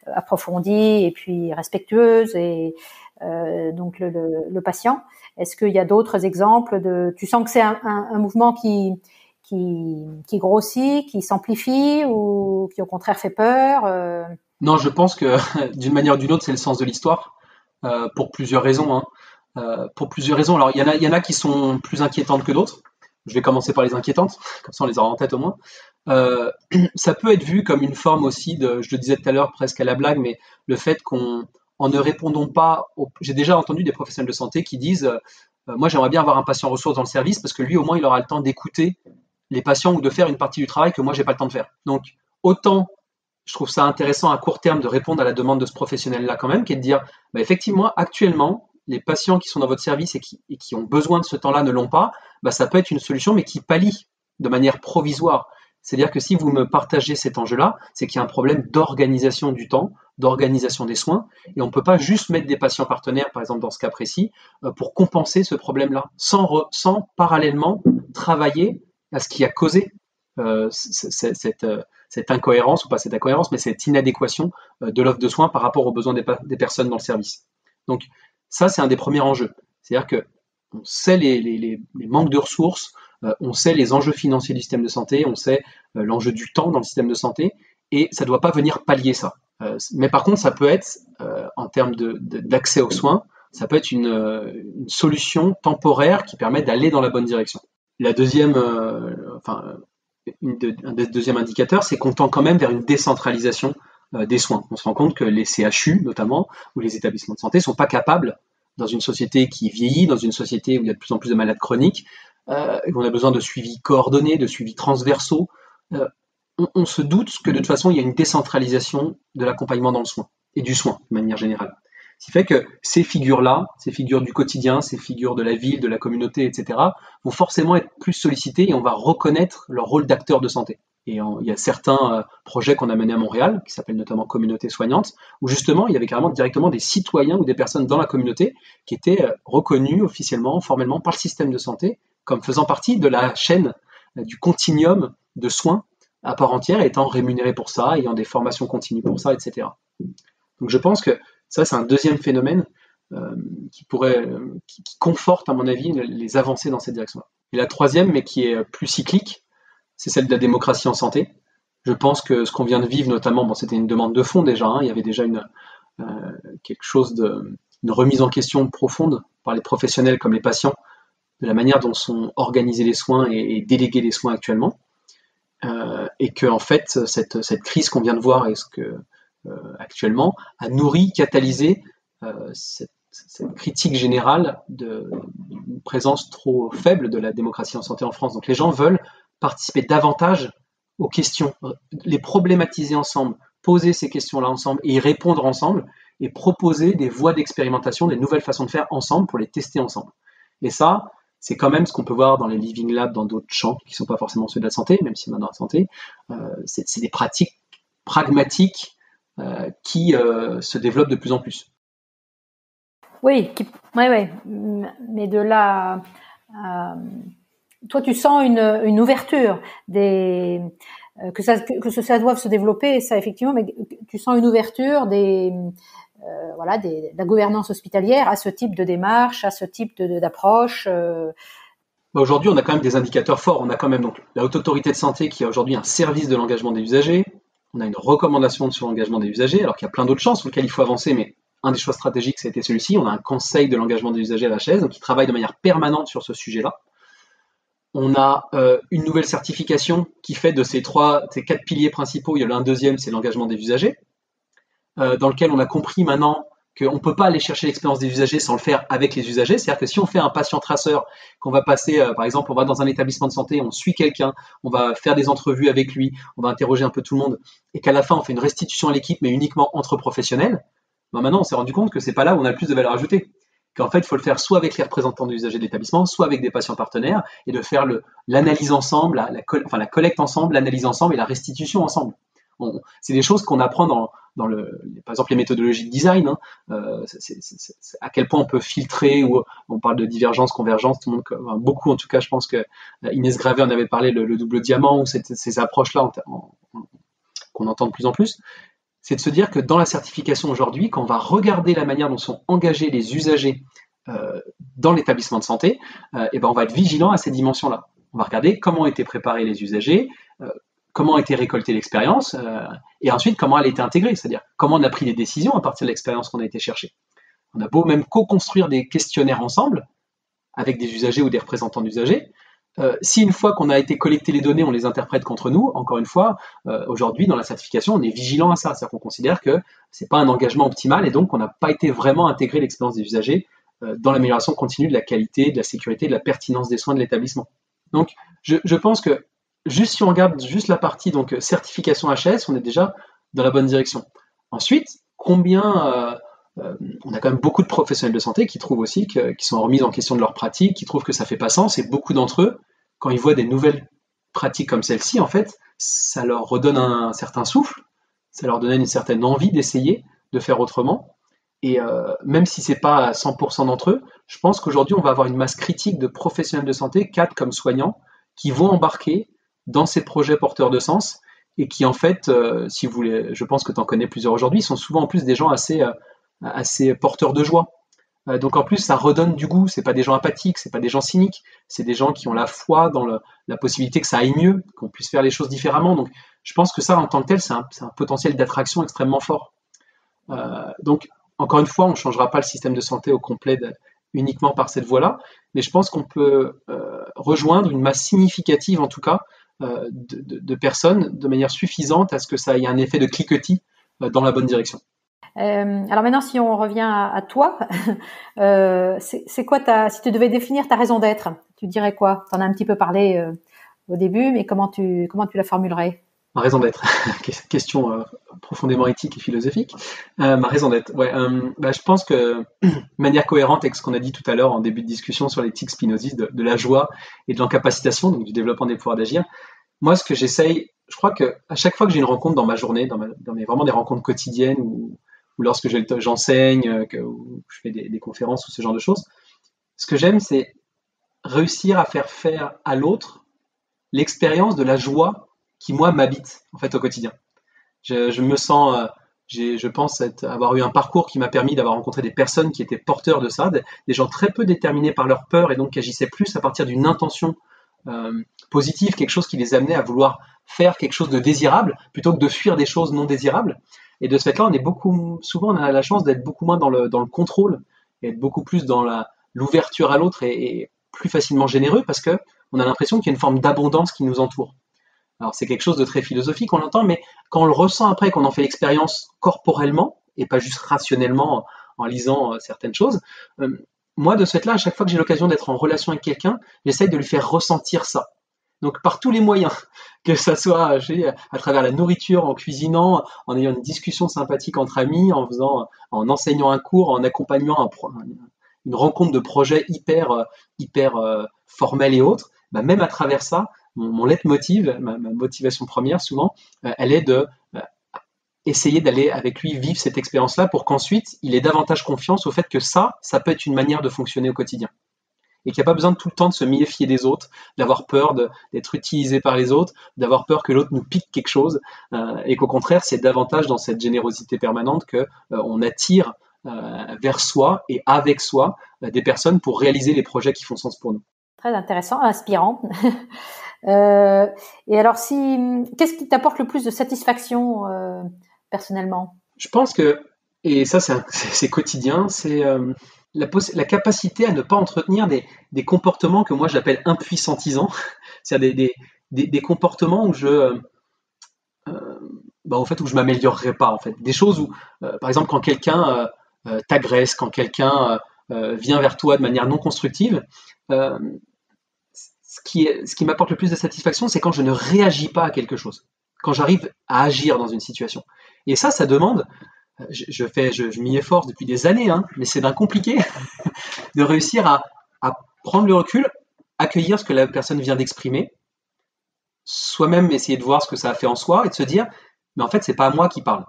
approfondie et puis respectueuse et donc le patient. Est-ce qu'il y a d'autres exemples tu sens que c'est un mouvement qui grossit, qui s'amplifie ou qui au contraire fait peur Non, je pense que d'une manière ou d'une autre, c'est le sens de l'histoire pour plusieurs raisons. Pour plusieurs raisons. Alors, il y en a qui sont plus inquiétantes que d'autres. Je vais commencer par les inquiétantes, comme ça on les aura en tête au moins. Ça peut être vu comme une forme aussi je le disais tout à l'heure presque à la blague, mais le fait en ne répondant pas j'ai déjà entendu des professionnels de santé qui disent moi j'aimerais bien avoir un patient ressource dans le service parce que lui au moins il aura le temps d'écouter les patients ou de faire une partie du travail que moi j'ai pas le temps de faire. Donc autant je trouve ça intéressant à court terme de répondre à la demande de ce professionnel-là quand même, qui est de dire effectivement actuellement les patients qui sont dans votre service et qui ont besoin de ce temps-là ne l'ont pas, ça peut être une solution mais qui pallie de manière provisoire. C'est-à-dire que si vous me partagez cet enjeu-là, c'est qu'il y a un problème d'organisation du temps, d'organisation des soins, et on ne peut pas juste mettre des patients partenaires, par exemple dans ce cas précis, pour compenser ce problème-là, sans parallèlement travailler à ce qui a causé cette incohérence, ou pas cette incohérence, mais cette inadéquation de l'offre de soins par rapport aux besoins des personnes dans le service. Donc ça, c'est un des premiers enjeux. C'est-à-dire qu'on sait les manques de ressources, on sait les enjeux financiers du système de santé, on sait l'enjeu du temps dans le système de santé, et ça ne doit pas venir pallier ça. Mais par contre, ça peut être, en termes d'accès aux soins, ça peut être une solution temporaire qui permet d'aller dans la bonne direction. La deuxième, un des deuxièmes indicateurs, c'est qu'on tend quand même vers une décentralisation des soins. On se rend compte que les CHU, notamment, ou les établissements de santé, ne sont pas capables dans une société qui vieillit, dans une société où il y a de plus en plus de malades chroniques, et on a besoin de suivi coordonné, de suivi transversaux. On se doute que de toute façon, il y a une décentralisation de l'accompagnement dans le soin et du soin de manière générale. Ce qui fait que ces figures-là, ces figures du quotidien, ces figures de la ville, de la communauté, etc., vont forcément être plus sollicitées et on va reconnaître leur rôle d'acteur de santé. Et il y a certains projets qu'on a menés à Montréal, qui s'appellent notamment Communauté soignante, où justement, il y avait carrément directement des citoyens ou des personnes dans la communauté qui étaient reconnus officiellement, formellement par le système de santé, comme faisant partie de la chaîne du continuum de soins à part entière, étant rémunérés pour ça, ayant des formations continues pour ça, etc. Donc je pense que ça, c'est un deuxième phénomène qui conforte, à mon avis, les avancées dans cette direction-là. Et la troisième, mais qui est plus cyclique, c'est celle de la démocratie en santé. Je pense que ce qu'on vient de vivre, notamment, c'était une demande de fond déjà, il y avait déjà une remise en question profonde par les professionnels comme les patients de la manière dont sont organisés les soins et délégués les soins actuellement. Et que en fait cette crise qu'on vient de voir actuellement a nourri, catalysé cette critique générale d'une présence trop faible de la démocratie en santé en France. Donc les gens veulent participer davantage aux questions, les problématiser ensemble, poser ces questions-là ensemble et y répondre ensemble et proposer des voies d'expérimentation, des nouvelles façons de faire ensemble pour les tester ensemble. Et ça, c'est quand même ce qu'on peut voir dans les Living Labs, dans d'autres champs qui ne sont pas forcément ceux de la santé, même si on est dans la santé. C'est des pratiques pragmatiques qui se développent de plus en plus. Oui, ouais. Mais de là, toi, tu sens une ouverture que ça doive se développer, ça effectivement, mais tu sens une ouverture de la gouvernance hospitalière à ce type de démarche, à ce type d'approche. Aujourd'hui, on a quand même des indicateurs forts. On a quand même donc la Haute Autorité de Santé qui a aujourd'hui un service de l'engagement des usagers. On a une recommandation sur l'engagement des usagers, alors qu'il y a plein d'autres champs sur lesquels il faut avancer, mais un des choix stratégiques, ça a été celui-ci. On a un conseil de l'engagement des usagers à la HAS, donc qui travaille de manière permanente sur ce sujet-là. On a une nouvelle certification qui fait de ces quatre piliers principaux, il y en a un deuxième, c'est l'engagement des usagers, dans lequel on a compris maintenant qu'on ne peut pas aller chercher l'expérience des usagers sans le faire avec les usagers. C'est-à-dire que si on fait un patient traceur, qu'on va passer, par exemple, on va dans un établissement de santé, on suit quelqu'un, on va faire des entrevues avec lui, on va interroger un peu tout le monde, et qu'à la fin, on fait une restitution à l'équipe, mais uniquement entre professionnels, maintenant, on s'est rendu compte que c'est pas là où on a le plus de valeur ajoutée. Qu'en fait, il faut le faire soit avec les représentants des usagers de l'établissement, soit avec des patients partenaires, et de faire l'analyse ensemble, la collecte ensemble, l'analyse ensemble et la restitution ensemble. C'est des choses qu'on apprend dans par exemple les méthodologies de design. C'est à quel point on peut filtrer, ou on parle de divergence, convergence, tout le monde, beaucoup en tout cas, je pense que Inès Gravé en avait parlé, le double diamant, ou ces approches-là qu'on entend de plus en plus. C'est de se dire que dans la certification aujourd'hui, quand on va regarder la manière dont sont engagés les usagers dans l'établissement de santé, on va être vigilant à ces dimensions-là. On va regarder comment ont été préparés les usagers, comment a été récoltée l'expérience, et ensuite comment elle a été intégrée, c'est-à-dire comment on a pris des décisions à partir de l'expérience qu'on a été chercher. On a beau même co-construire des questionnaires ensemble, avec des usagers ou des représentants d'usagers, si une fois qu'on a été collecter les données, on les interprète contre nous, encore une fois, aujourd'hui dans la certification, on est vigilant à ça, c'est-à-dire qu'on considère que c'est pas un engagement optimal et donc on n'a pas été vraiment intégré l'expérience des usagers dans l'amélioration continue de la qualité, de la sécurité, de la pertinence des soins de l'établissement. Donc, je pense que si on regarde juste la partie donc certification HS, on est déjà dans la bonne direction. Ensuite, on a quand même beaucoup de professionnels de santé qui trouvent aussi qui sont remis en question de leur pratique, qui trouvent que ça fait pas sens, et beaucoup d'entre eux, quand ils voient des nouvelles pratiques comme celle-ci, en fait, ça leur redonne un certain souffle, ça leur donne une certaine envie d'essayer, de faire autrement. Et même si c'est pas à 100% d'entre eux, je pense qu'aujourd'hui, on va avoir une masse critique de professionnels de santé, cadres comme soignants, qui vont embarquer dans ces projets porteurs de sens et qui, en fait, si vous voulez, je pense que tu en connais plusieurs aujourd'hui, sont souvent en plus des gens assez porteurs de joie. Donc en plus, ça redonne du goût. C'est pas des gens apathiques, c'est pas des gens cyniques, c'est des gens qui ont la foi dans la possibilité que ça aille mieux, qu'on puisse faire les choses différemment. Donc je pense que ça, en tant que tel, c'est un potentiel d'attraction extrêmement fort. Donc encore une fois, on ne changera pas le système de santé au complet uniquement par cette voie-là, mais je pense qu'on peut rejoindre une masse significative, en tout cas, de personnes de manière suffisante à ce que ça ait un effet de cliquetis dans la bonne direction. Alors maintenant, si on revient à toi, c'est quoi si tu devais définir ta raison d'être, tu dirais quoi? Tu en as un petit peu parlé au début, mais comment tu la formulerais? Ma raison d'être, question profondément éthique et philosophique. Ma raison d'être, ouais, je pense que de manière cohérente avec ce qu'on a dit tout à l'heure en début de discussion sur l'éthique spinoziste, de la joie et de l'encapacitation, donc du développement des pouvoirs d'agir. Moi, ce que j'essaye, je crois que à chaque fois que j'ai une rencontre dans ma journée, vraiment des rencontres quotidiennes ou lorsque j'enseigne, ou je fais des conférences ou ce genre de choses, ce que j'aime, c'est réussir à faire à l'autre l'expérience de la joie qui, moi, m'habite en fait au quotidien. Je me sens, je pense avoir eu un parcours qui m'a permis d'avoir rencontré des personnes qui étaient porteurs de ça, des gens très peu déterminés par leur peur et donc qui agissaient plus à partir d'une intention positive, quelque chose qui les amenait à vouloir faire quelque chose de désirable plutôt que de fuir des choses non désirables. Et de ce fait-là, souvent on a la chance d'être beaucoup moins dans le contrôle et être beaucoup plus dans l'ouverture à l'autre et plus facilement généreux parce que on a l'impression qu'il y a une forme d'abondance qui nous entoure. Alors c'est quelque chose de très philosophique, on l'entend, mais quand on le ressent après, qu'on en fait l'expérience corporellement et pas juste rationnellement en lisant certaines choses, moi de ce fait-là, à chaque fois que j'ai l'occasion d'être en relation avec quelqu'un, j'essaye de lui faire ressentir ça. Donc par tous les moyens, que ça soit à travers la nourriture, en cuisinant, en ayant une discussion sympathique entre amis, en enseignant un cours, en accompagnant une rencontre de projet hyper formel et autres, même à travers ça, mon leitmotiv, ma motivation première souvent, elle est de essayer d'aller avec lui vivre cette expérience-là pour qu'ensuite il ait davantage confiance au fait que ça peut être une manière de fonctionner au quotidien. Et qu'il n'y a pas besoin de tout le temps de se méfier des autres, d'avoir peur d'être utilisé par les autres, d'avoir peur que l'autre nous pique quelque chose, et qu'au contraire, c'est davantage dans cette générosité permanente qu'on attire vers soi et avec soi des personnes pour réaliser les projets qui font sens pour nous. Très intéressant, inspirant. Et alors, qu'est-ce qui t'apporte le plus de satisfaction personnellement? Je pense que, et ça c'est quotidien, c'est la capacité à ne pas entretenir des comportements que moi j'appelle impuissantisants, c'est-à-dire des comportements où où je m'améliorerai pas en fait, des choses où, par exemple, quand quelqu'un t'agresse, quand quelqu'un vient vers toi de manière non constructive, ce qui m'apporte le plus de satisfaction, c'est quand je ne réagis pas à quelque chose, quand j'arrive à agir dans une situation. Et ça demande, je m'y efforce depuis des années, mais c'est d'un compliqué de réussir à prendre le recul, accueillir ce que la personne vient d'exprimer, soi-même essayer de voir ce que ça a fait en soi et de se dire, mais en fait, c'est pas à moi qui parle.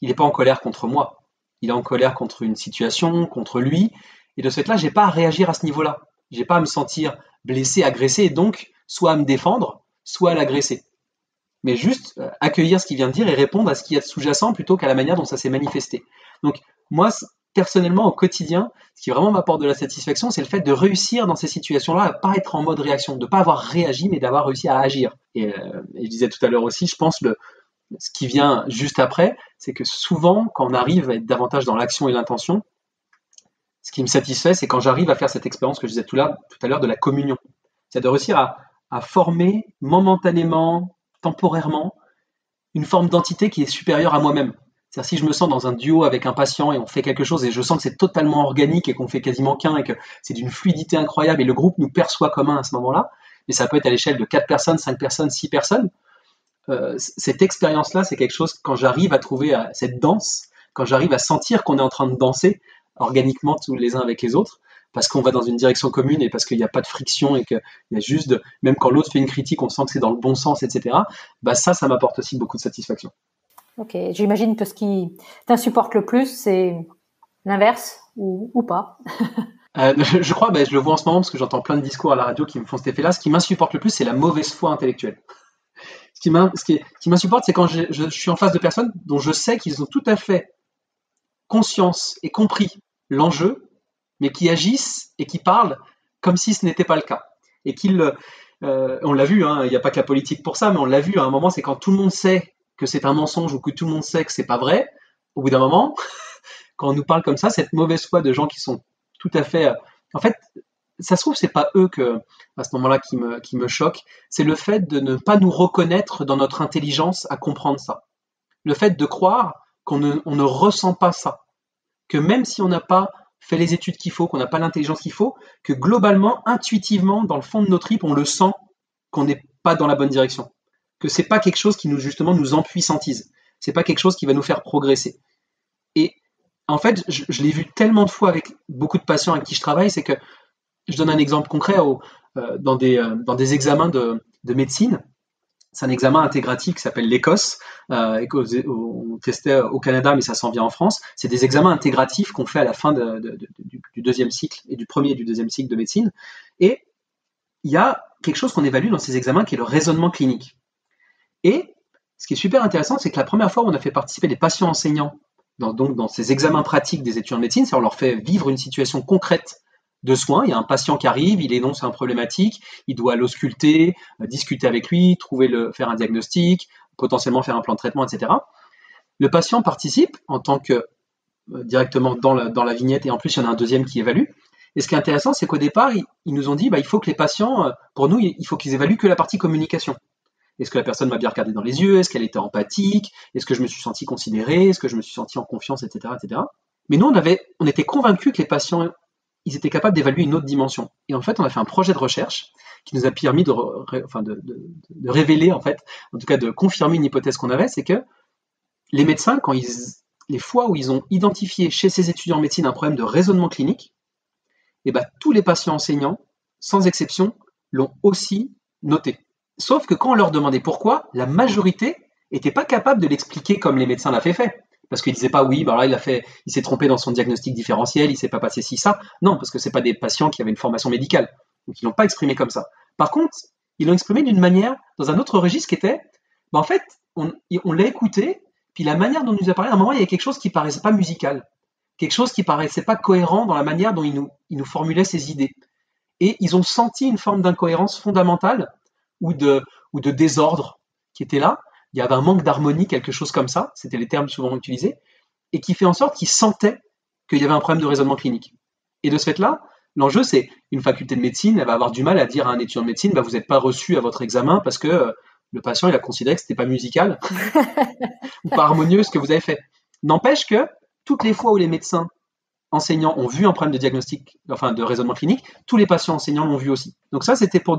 Il n'est pas en colère contre moi. Il est en colère contre une situation, contre lui. Et de ce fait-là, j'ai pas à réagir à ce niveau-là. J'ai pas à me sentir blessé, agressé, et donc soit à me défendre, soit à l'agresser. Mais juste accueillir ce qu'il vient de dire et répondre à ce qu'il y a de sous-jacent plutôt qu'à la manière dont ça s'est manifesté. Donc moi, personnellement, au quotidien, ce qui vraiment m'apporte de la satisfaction, c'est le fait de réussir dans ces situations-là à pas être en mode réaction, de pas avoir réagi, mais d'avoir réussi à agir. Et je disais tout à l'heure aussi, je pense ce qui vient juste après, c'est que souvent, quand on arrive à être davantage dans l'action et l'intention, ce qui me satisfait, c'est quand j'arrive à faire cette expérience que je disais tout à l'heure de la communion. C'est de réussir à former momentanément, temporairement, une forme d'entité qui est supérieure à moi-même. C'est-à-dire si je me sens dans un duo avec un patient et on fait quelque chose et je sens que c'est totalement organique et qu'on fait quasiment qu'un et que c'est d'une fluidité incroyable et le groupe nous perçoit comme un à ce moment-là, mais ça peut être à l'échelle de 4 personnes, 5 personnes, 6 personnes, cette expérience-là, c'est quelque chose, quand j'arrive à trouver cette danse, quand j'arrive à sentir qu'on est en train de danser organiquement tous les uns avec les autres, parce qu'on va dans une direction commune et parce qu'il n'y a pas de friction et qu'il y a juste même quand l'autre fait une critique, on sent que c'est dans le bon sens, etc. Ça m'apporte aussi beaucoup de satisfaction. Ok, j'imagine que ce qui t'insupporte le plus, c'est l'inverse ou pas. Je crois, je le vois en ce moment parce que j'entends plein de discours à la radio qui me font cet effet-là. Ce qui m'insupporte le plus, c'est la mauvaise foi intellectuelle. Ce qui m'insupporte, c'est quand je suis en face de personnes dont je sais qu'ils ont tout à fait conscience et compris l'enjeu, mais qui agissent et qui parlent comme si ce n'était pas le cas. Et on l'a vu, il n'y a pas que la politique pour ça, mais on l'a vu à un moment, c'est quand tout le monde sait que c'est un mensonge ou que tout le monde sait que c'est pas vrai, au bout d'un moment, quand on nous parle comme ça, cette mauvaise foi de gens qui sont tout à fait... En fait, ça se trouve, c'est pas eux à ce moment-là qui me choque, c'est le fait de ne pas nous reconnaître dans notre intelligence à comprendre ça. Le fait de croire on ne ressent pas ça. Que même si on n'a pas fait les études qu'il faut, qu'on n'a pas l'intelligence qu'il faut, que globalement, intuitivement, dans le fond de nos tripes, on le sent qu'on n'est pas dans la bonne direction. Que c'est pas quelque chose qui justement nous empuissantise. C'est pas quelque chose qui va nous faire progresser. Et en fait, je l'ai vu tellement de fois avec beaucoup de patients avec qui je travaille, c'est que je donne un exemple concret dans des examens de médecine. C'est un examen intégratif qui s'appelle l'ECOS, on testait au Canada, mais ça s'en vient en France. C'est des examens intégratifs qu'on fait à la fin du deuxième cycle, et du premier et du deuxième cycle de médecine. Et il y a quelque chose qu'on évalue dans ces examens qui est le raisonnement clinique. Et ce qui est super intéressant, c'est que la première fois où on a fait participer des patients enseignants dans ces examens pratiques des étudiants de médecine, c'est on leur fait vivre une situation concrète de soins. Il y a un patient qui arrive, il énonce un problématique, il doit l'ausculter, discuter avec lui, faire un diagnostic, potentiellement faire un plan de traitement, etc. Le patient participe en tant que directement dans la vignette, et en plus il y en a un deuxième qui évalue. Et ce qui est intéressant, c'est qu'au départ, ils nous ont dit il faut que les patients, pour nous, il faut qu'ils évaluent que la partie communication. Est-ce que la personne m'a bien regardé dans les yeux? Est-ce qu'elle était empathique? Est-ce que je me suis senti considéré? Est-ce que je me suis senti en confiance, etc., etc. Mais nous, on était convaincus que les patients, ils étaient capables d'évaluer une autre dimension. Et en fait, on a fait un projet de recherche qui nous a permis de révéler, en tout cas de confirmer une hypothèse qu'on avait, c'est que les médecins, les fois où ils ont identifié chez ces étudiants en médecine un problème de raisonnement clinique, tous les patients enseignants, sans exception, l'ont aussi noté. Sauf que quand on leur demandait pourquoi, la majorité n'était pas capable de l'expliquer comme les médecins l'avaient fait. Parce qu'ils disaient pas oui, il s'est trompé dans son diagnostic différentiel, il s'est pas passé ci, ça. Non, parce que c'est pas des patients qui avaient une formation médicale. Donc ils l'ont pas exprimé comme ça. Par contre, ils l'ont exprimé d'une manière, dans un autre registre qui était, en fait, on l'a écouté, puis la manière dont il nous a parlé, à un moment, il y avait quelque chose qui paraissait pas musical. Quelque chose qui paraissait pas cohérent dans la manière dont il nous formulait ses idées. Et ils ont senti une forme d'incohérence fondamentale ou de désordre qui était là. Il y avait un manque d'harmonie, quelque chose comme ça, c'était les termes souvent utilisés, et qui fait en sorte qu'ils sentaient qu'il y avait un problème de raisonnement clinique. Et de ce fait-là, l'enjeu, c'est une faculté de médecine, elle va avoir du mal à dire à un étudiant de médecine, vous n'êtes pas reçu à votre examen parce que le patient, il a considéré que c'était pas musical ou pas harmonieux ce que vous avez fait. N'empêche que toutes les fois où les médecins enseignants ont vu un problème de diagnostic, de raisonnement clinique, tous les patients enseignants l'ont vu aussi. Donc ça, c'était pour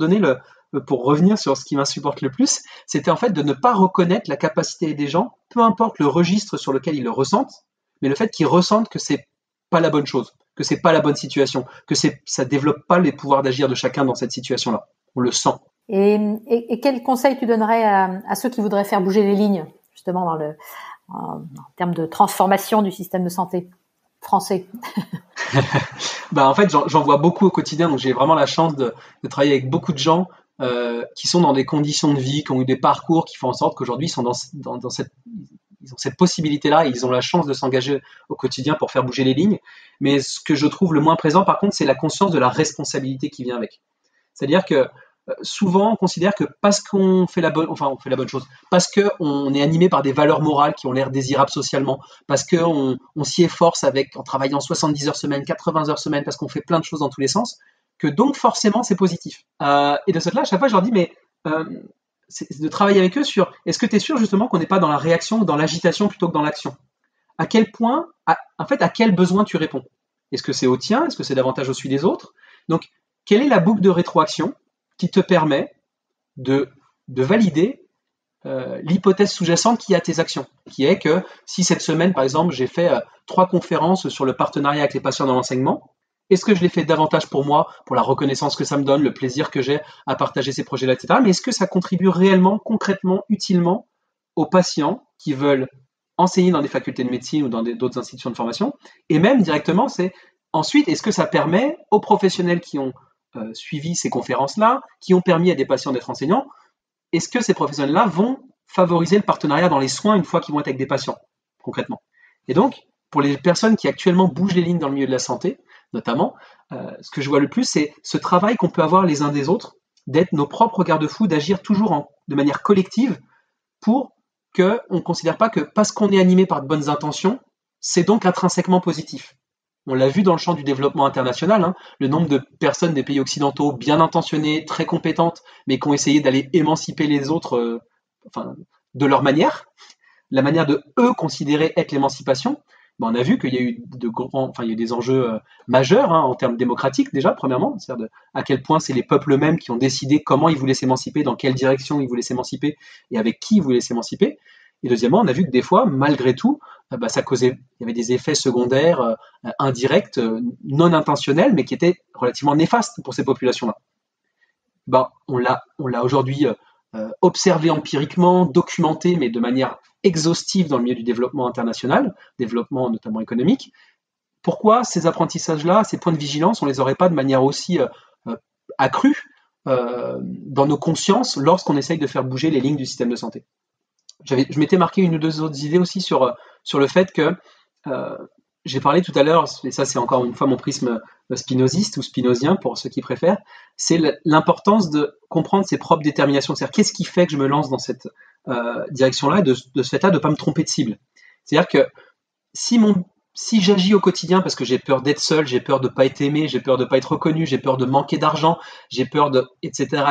revenir sur ce qui m'insupporte le plus, c'était en fait de ne pas reconnaître la capacité des gens, peu importe le registre sur lequel ils le ressentent, mais le fait qu'ils ressentent que c'est pas la bonne chose, que c'est pas la bonne situation, que ça développe pas les pouvoirs d'agir de chacun dans cette situation-là. On le sent. Et quel conseil tu donnerais à ceux qui voudraient faire bouger les lignes, justement en termes de transformation du système de santé français? En fait, j'en vois beaucoup au quotidien, donc j'ai vraiment la chance de travailler avec beaucoup de gens qui sont dans des conditions de vie, qui ont eu des parcours qui font en sorte qu'aujourd'hui ils sont ils ont cette possibilité-là et ils ont la chance de s'engager au quotidien pour faire bouger les lignes. Mais ce que je trouve le moins présent, par contre, c'est la conscience de la responsabilité qui vient avec. C'est-à-dire que souvent on considère que parce qu'on fait la bonne chose, parce qu'on est animé par des valeurs morales qui ont l'air désirables socialement, parce qu'on s'y efforce en travaillant 70 heures semaine, 80 heures semaine, parce qu'on fait plein de choses dans tous les sens, que donc forcément c'est positif. Et de ce fait-là, à chaque fois je leur dis, mais c'est de travailler avec eux sur, est-ce que tu es sûr justement qu'on n'est pas dans la réaction ou dans l'agitation plutôt que dans l'action? À quel point, à quel besoin tu réponds? Est-ce que c'est au tien? Est-ce que c'est davantage au celui des autres? Donc, quelle est la boucle de rétroaction qui te permet de valider l'hypothèse sous-jacente qui est à tes actions, qui est que si cette semaine, par exemple, j'ai fait 3 conférences sur le partenariat avec les patients dans l'enseignement, est-ce que je l'ai fait davantage pour moi, pour la reconnaissance que ça me donne, le plaisir que j'ai à partager ces projets-là, etc. Mais est-ce que ça contribue réellement, concrètement, utilement aux patients qui veulent enseigner dans des facultés de médecine ou dans d'autres institutions de formation? Et même directement, c'est ensuite, est-ce que ça permet aux professionnels qui ont suivi ces conférences-là, qui ont permis à des patients d'être enseignants, est-ce que ces professionnels-là vont favoriser le partenariat dans les soins une fois qu'ils vont être avec des patients, concrètement? Et donc, pour les personnes qui actuellement bougent les lignes dans le milieu de la santé, notamment, ce que je vois le plus, c'est ce travail qu'on peut avoir les uns des autres, d'être nos propres garde-fous, d'agir toujours de manière collective pour qu'on ne considère pas que parce qu'on est animé par de bonnes intentions, c'est donc intrinsèquement positif. On l'a vu dans le champ du développement international, le nombre de personnes des pays occidentaux bien intentionnées, très compétentes, mais qui ont essayé d'aller émanciper les autres de leur manière, la manière de eux considérer être l'émancipation, on a vu qu'il y a eu il y a eu des enjeux majeurs en termes démocratiques déjà, premièrement, c'est-à-dire à quel point c'est les peuples eux-mêmes qui ont décidé comment ils voulaient s'émanciper, dans quelle direction ils voulaient s'émanciper et avec qui ils voulaient s'émanciper. Et deuxièmement, on a vu que des fois, malgré tout, ça causait, il y avait des effets secondaires indirects, non intentionnels, mais qui étaient relativement néfastes pour ces populations-là. On l'a aujourd'hui observé empiriquement, documenté, mais de manière exhaustive dans le milieu du développement international, développement notamment économique. Pourquoi ces apprentissages-là, ces points de vigilance, on les aurait pas de manière aussi accrue dans nos consciences lorsqu'on essaye de faire bouger les lignes du système de santé? Je m'étais marqué une ou deux autres idées aussi sur le fait que j'ai parlé tout à l'heure, et ça c'est encore une fois mon prisme spinoziste ou spinozien pour ceux qui préfèrent, c'est l'importance de comprendre ses propres déterminations. C'est-à-dire qu'est-ce qui fait que je me lance dans cette direction-là et de ce fait-là de ne pas me tromper de cible. C'est-à-dire que si j'agis au quotidien parce que j'ai peur d'être seul, j'ai peur de ne pas être aimé, j'ai peur de ne pas être reconnu, j'ai peur de manquer d'argent, j'ai peur de etc.,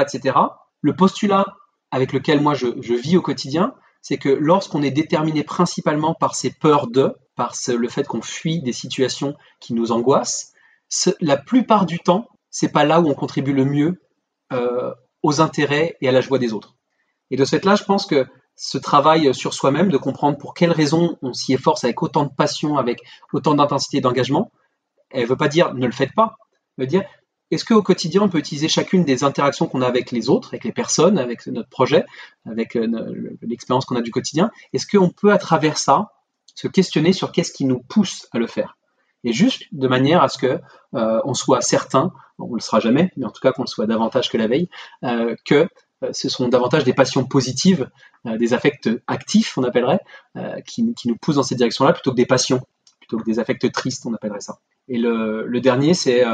le postulat avec lequel moi je vis au quotidien, c'est que lorsqu'on est déterminé principalement par ces peurs par le fait qu'on fuit des situations qui nous angoissent, la plupart du temps, c'est pas là où on contribue le mieux aux intérêts et à la joie des autres. Et de ce fait-là, je pense que ce travail sur soi-même, de comprendre pour quelles raisons on s'y efforce avec autant de passion, avec autant d'intensité et d'engagement, elle ne veut pas dire ne le faites pas, elle veut dire est-ce qu'au quotidien, on peut utiliser chacune des interactions qu'on a avec les autres, avec les personnes, avec notre projet, avec l'expérience qu'on a du quotidien, est-ce qu'on peut à travers ça se questionner sur qu'est-ce qui nous pousse à le faire? Et juste de manière à ce que on soit certain, on ne le sera jamais, mais en tout cas qu'on le soit davantage que la veille, que ce sont davantage des passions positives, des affects actifs, on appellerait, qui nous poussent dans cette direction-là, plutôt que des passions, plutôt que des affects tristes, on appellerait ça. Et le dernier, c'est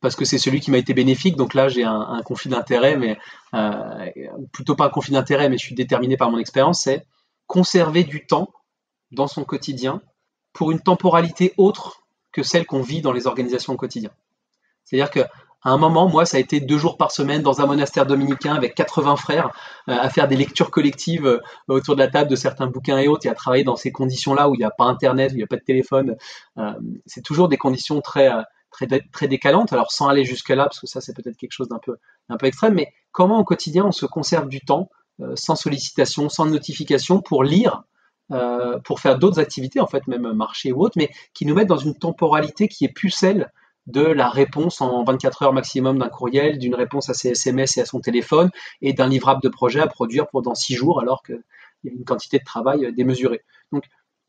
parce que c'est celui qui m'a été bénéfique, donc là j'ai un conflit d'intérêt, mais plutôt pas un conflit d'intérêt, mais je suis déterminé par mon expérience, c'est conserver du temps dans son quotidien pour une temporalité autre que celle qu'on vit dans les organisations au quotidien. C'est-à-dire qu'à un moment, moi, ça a été 2 jours par semaine dans un monastère dominicain avec 80 frères à faire des lectures collectives autour de la table de certains bouquins et autres, et à travailler dans ces conditions-là où il n'y a pas Internet, où il n'y a pas de téléphone. C'est toujours des conditions très décalantes, alors sans aller jusque-là, parce que ça, c'est peut-être quelque chose d'un peu extrême, mais comment au quotidien on se conserve du temps sans sollicitation, sans notification pour lire, pour faire d'autres activités, en fait, même marcher ou autre, mais qui nous mettent dans une temporalité qui est plus celle de la réponse en 24 heures maximum d'un courriel, d'une réponse à ses SMS et à son téléphone, et d'un livrable de projet à produire dans 6 jours, alors qu'il y a une quantité de travail démesurée. Donc,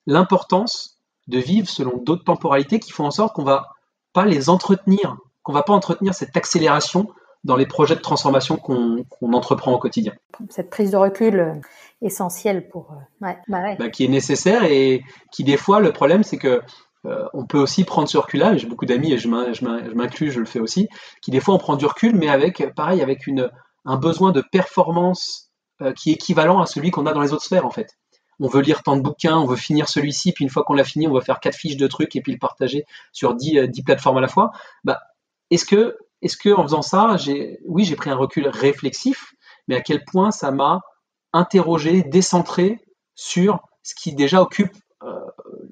l'importance de vivre selon d'autres temporalités qui font en sorte qu'on va pas les entretenir, qu'on va pas entretenir cette accélération dans les projets de transformation qu'on entreprend au quotidien. Cette prise de recul essentielle pour qui est nécessaire et qui des fois le problème c'est que on peut aussi prendre ce recul-là. J'ai beaucoup d'amis et je m'inclus, je le fais aussi, qui des fois on prend du recul, mais avec un besoin de performance qui est équivalent à celui qu'on a dans les autres sphères en fait. On veut lire tant de bouquins, on veut finir celui-ci, puis une fois qu'on l'a fini, on va faire 4 fiches de trucs et puis le partager sur 10 plateformes à la fois. Est-ce que en faisant ça, j'ai pris un recul réflexif, mais à quel point ça m'a interrogé, décentré sur ce qui déjà occupe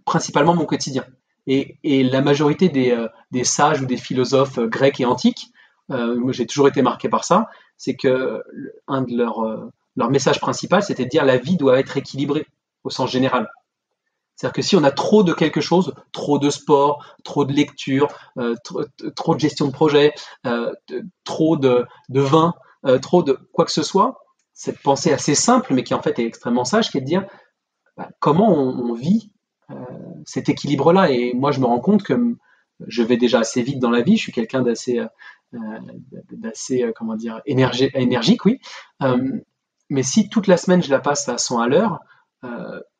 principalement mon quotidien. Et la majorité des sages ou des philosophes grecs et antiques, moi j'ai toujours été marqué par ça, c'est que un de leur message principal, c'était de dire la vie doit être équilibrée au sens général. C'est-à-dire que si on a trop de quelque chose, trop de sport, trop de lecture, trop de gestion de projet, trop de vin, trop de quoi que ce soit, cette pensée assez simple, mais qui en fait est extrêmement sage, qui est de dire comment on vit cet équilibre-là. Et moi, je me rends compte que je vais déjà assez vite dans la vie, je suis quelqu'un d'assez énergique, oui. Mais si toute la semaine, je la passe à 100 à l'heure,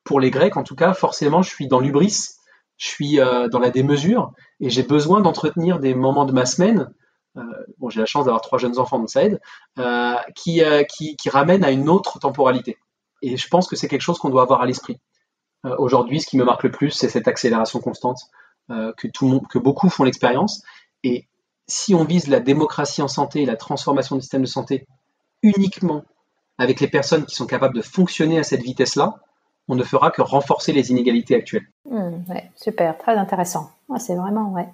pour les Grecs, en tout cas, forcément, je suis dans l'hubris, je suis dans la démesure, et j'ai besoin d'entretenir des moments de ma semaine. J'ai la chance d'avoir 3 jeunes enfants, donc ça aide, qui ramènent à une autre temporalité. Et je pense que c'est quelque chose qu'on doit avoir à l'esprit. Aujourd'hui, ce qui me marque le plus, c'est cette accélération constante que beaucoup font l'expérience. Et si on vise la démocratie en santé et la transformation du système de santé uniquement avec les personnes qui sont capables de fonctionner à cette vitesse-là, on ne fera que renforcer les inégalités actuelles. Ouais, super, très intéressant. C'est vraiment, ouais.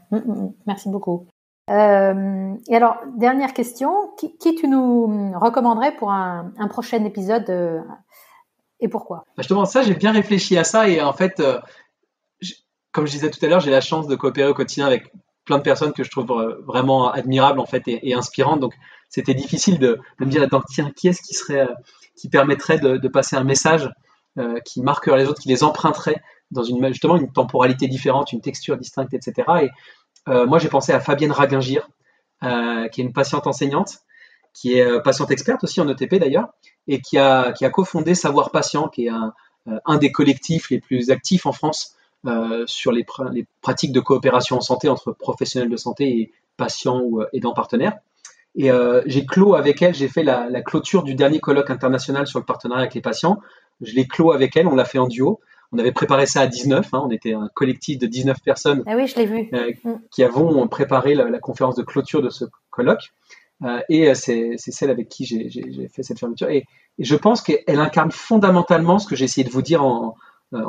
Merci beaucoup. Et alors, dernière question, qui tu nous recommanderais pour un prochain épisode et pourquoi? Justement, ça, j'ai bien réfléchi à ça et en fait, comme je disais tout à l'heure, j'ai la chance de coopérer au quotidien avec plein de personnes que je trouve vraiment admirables en fait et inspirantes. Donc, c'était difficile de me dire, attends, tiens, qui est-ce qui permettrait de passer un message qui marquerait les autres, qui les emprunterait dans justement une temporalité différente, une texture distincte, etc. Et moi, j'ai pensé à Fabienne Ragingir, qui est une patiente enseignante, qui est patiente experte aussi en ETP d'ailleurs, et qui a cofondé Savoir Patient, qui est un des collectifs les plus actifs en France sur les pratiques de coopération en santé entre professionnels de santé et patients ou aidants partenaires. Et j'ai clos avec elle, j'ai fait la clôture du dernier colloque international sur le partenariat avec les patients. Je l'ai clos avec elle, on l'a fait en duo. On avait préparé ça à 19, on était un collectif de 19 personnes Oui, je l'ai vu. Qui avons préparé la conférence de clôture de ce colloque. Et c'est celle avec qui j'ai fait cette fermeture. Et je pense qu'elle incarne fondamentalement ce que j'ai essayé de vous dire en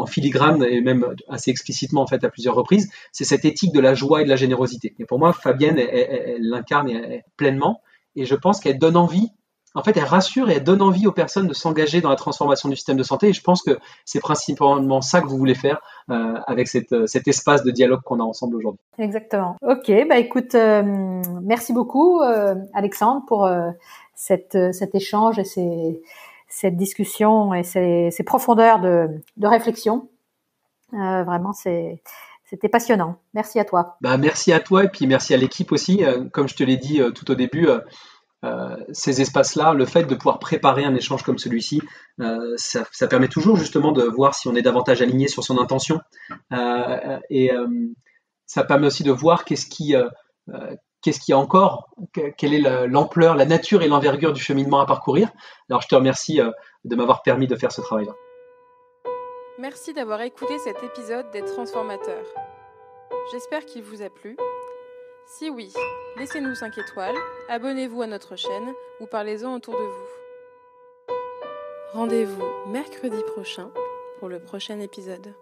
filigrane et même assez explicitement en fait à plusieurs reprises, c'est cette éthique de la joie et de la générosité. Et pour moi, Fabienne, elle l'incarne pleinement. Et je pense qu'elle donne envie. En fait, elle rassure et elle donne envie aux personnes de s'engager dans la transformation du système de santé. Et je pense que c'est principalement ça que vous voulez faire avec cet espace de dialogue qu'on a ensemble aujourd'hui. Exactement. Ok, écoute, merci beaucoup Alexandre pour cet échange et cette discussion et ces profondeurs de réflexion. Vraiment, c'était passionnant. Merci à toi. Merci à toi et puis merci à l'équipe aussi. Comme je te l'ai dit tout au début, ces espaces-là, le fait de pouvoir préparer un échange comme celui-ci, ça permet toujours justement de voir si on est davantage aligné sur son intention. Et ça permet aussi de voir qu'est-ce qui y a encore, quelle est l'ampleur, la nature et l'envergure du cheminement à parcourir. Alors je te remercie de m'avoir permis de faire ce travail-là. Merci d'avoir écouté cet épisode des Transformateurs. J'espère qu'il vous a plu. Si oui, laissez-nous 5 étoiles, abonnez-vous à notre chaîne ou parlez-en autour de vous. Rendez-vous mercredi prochain pour le prochain épisode.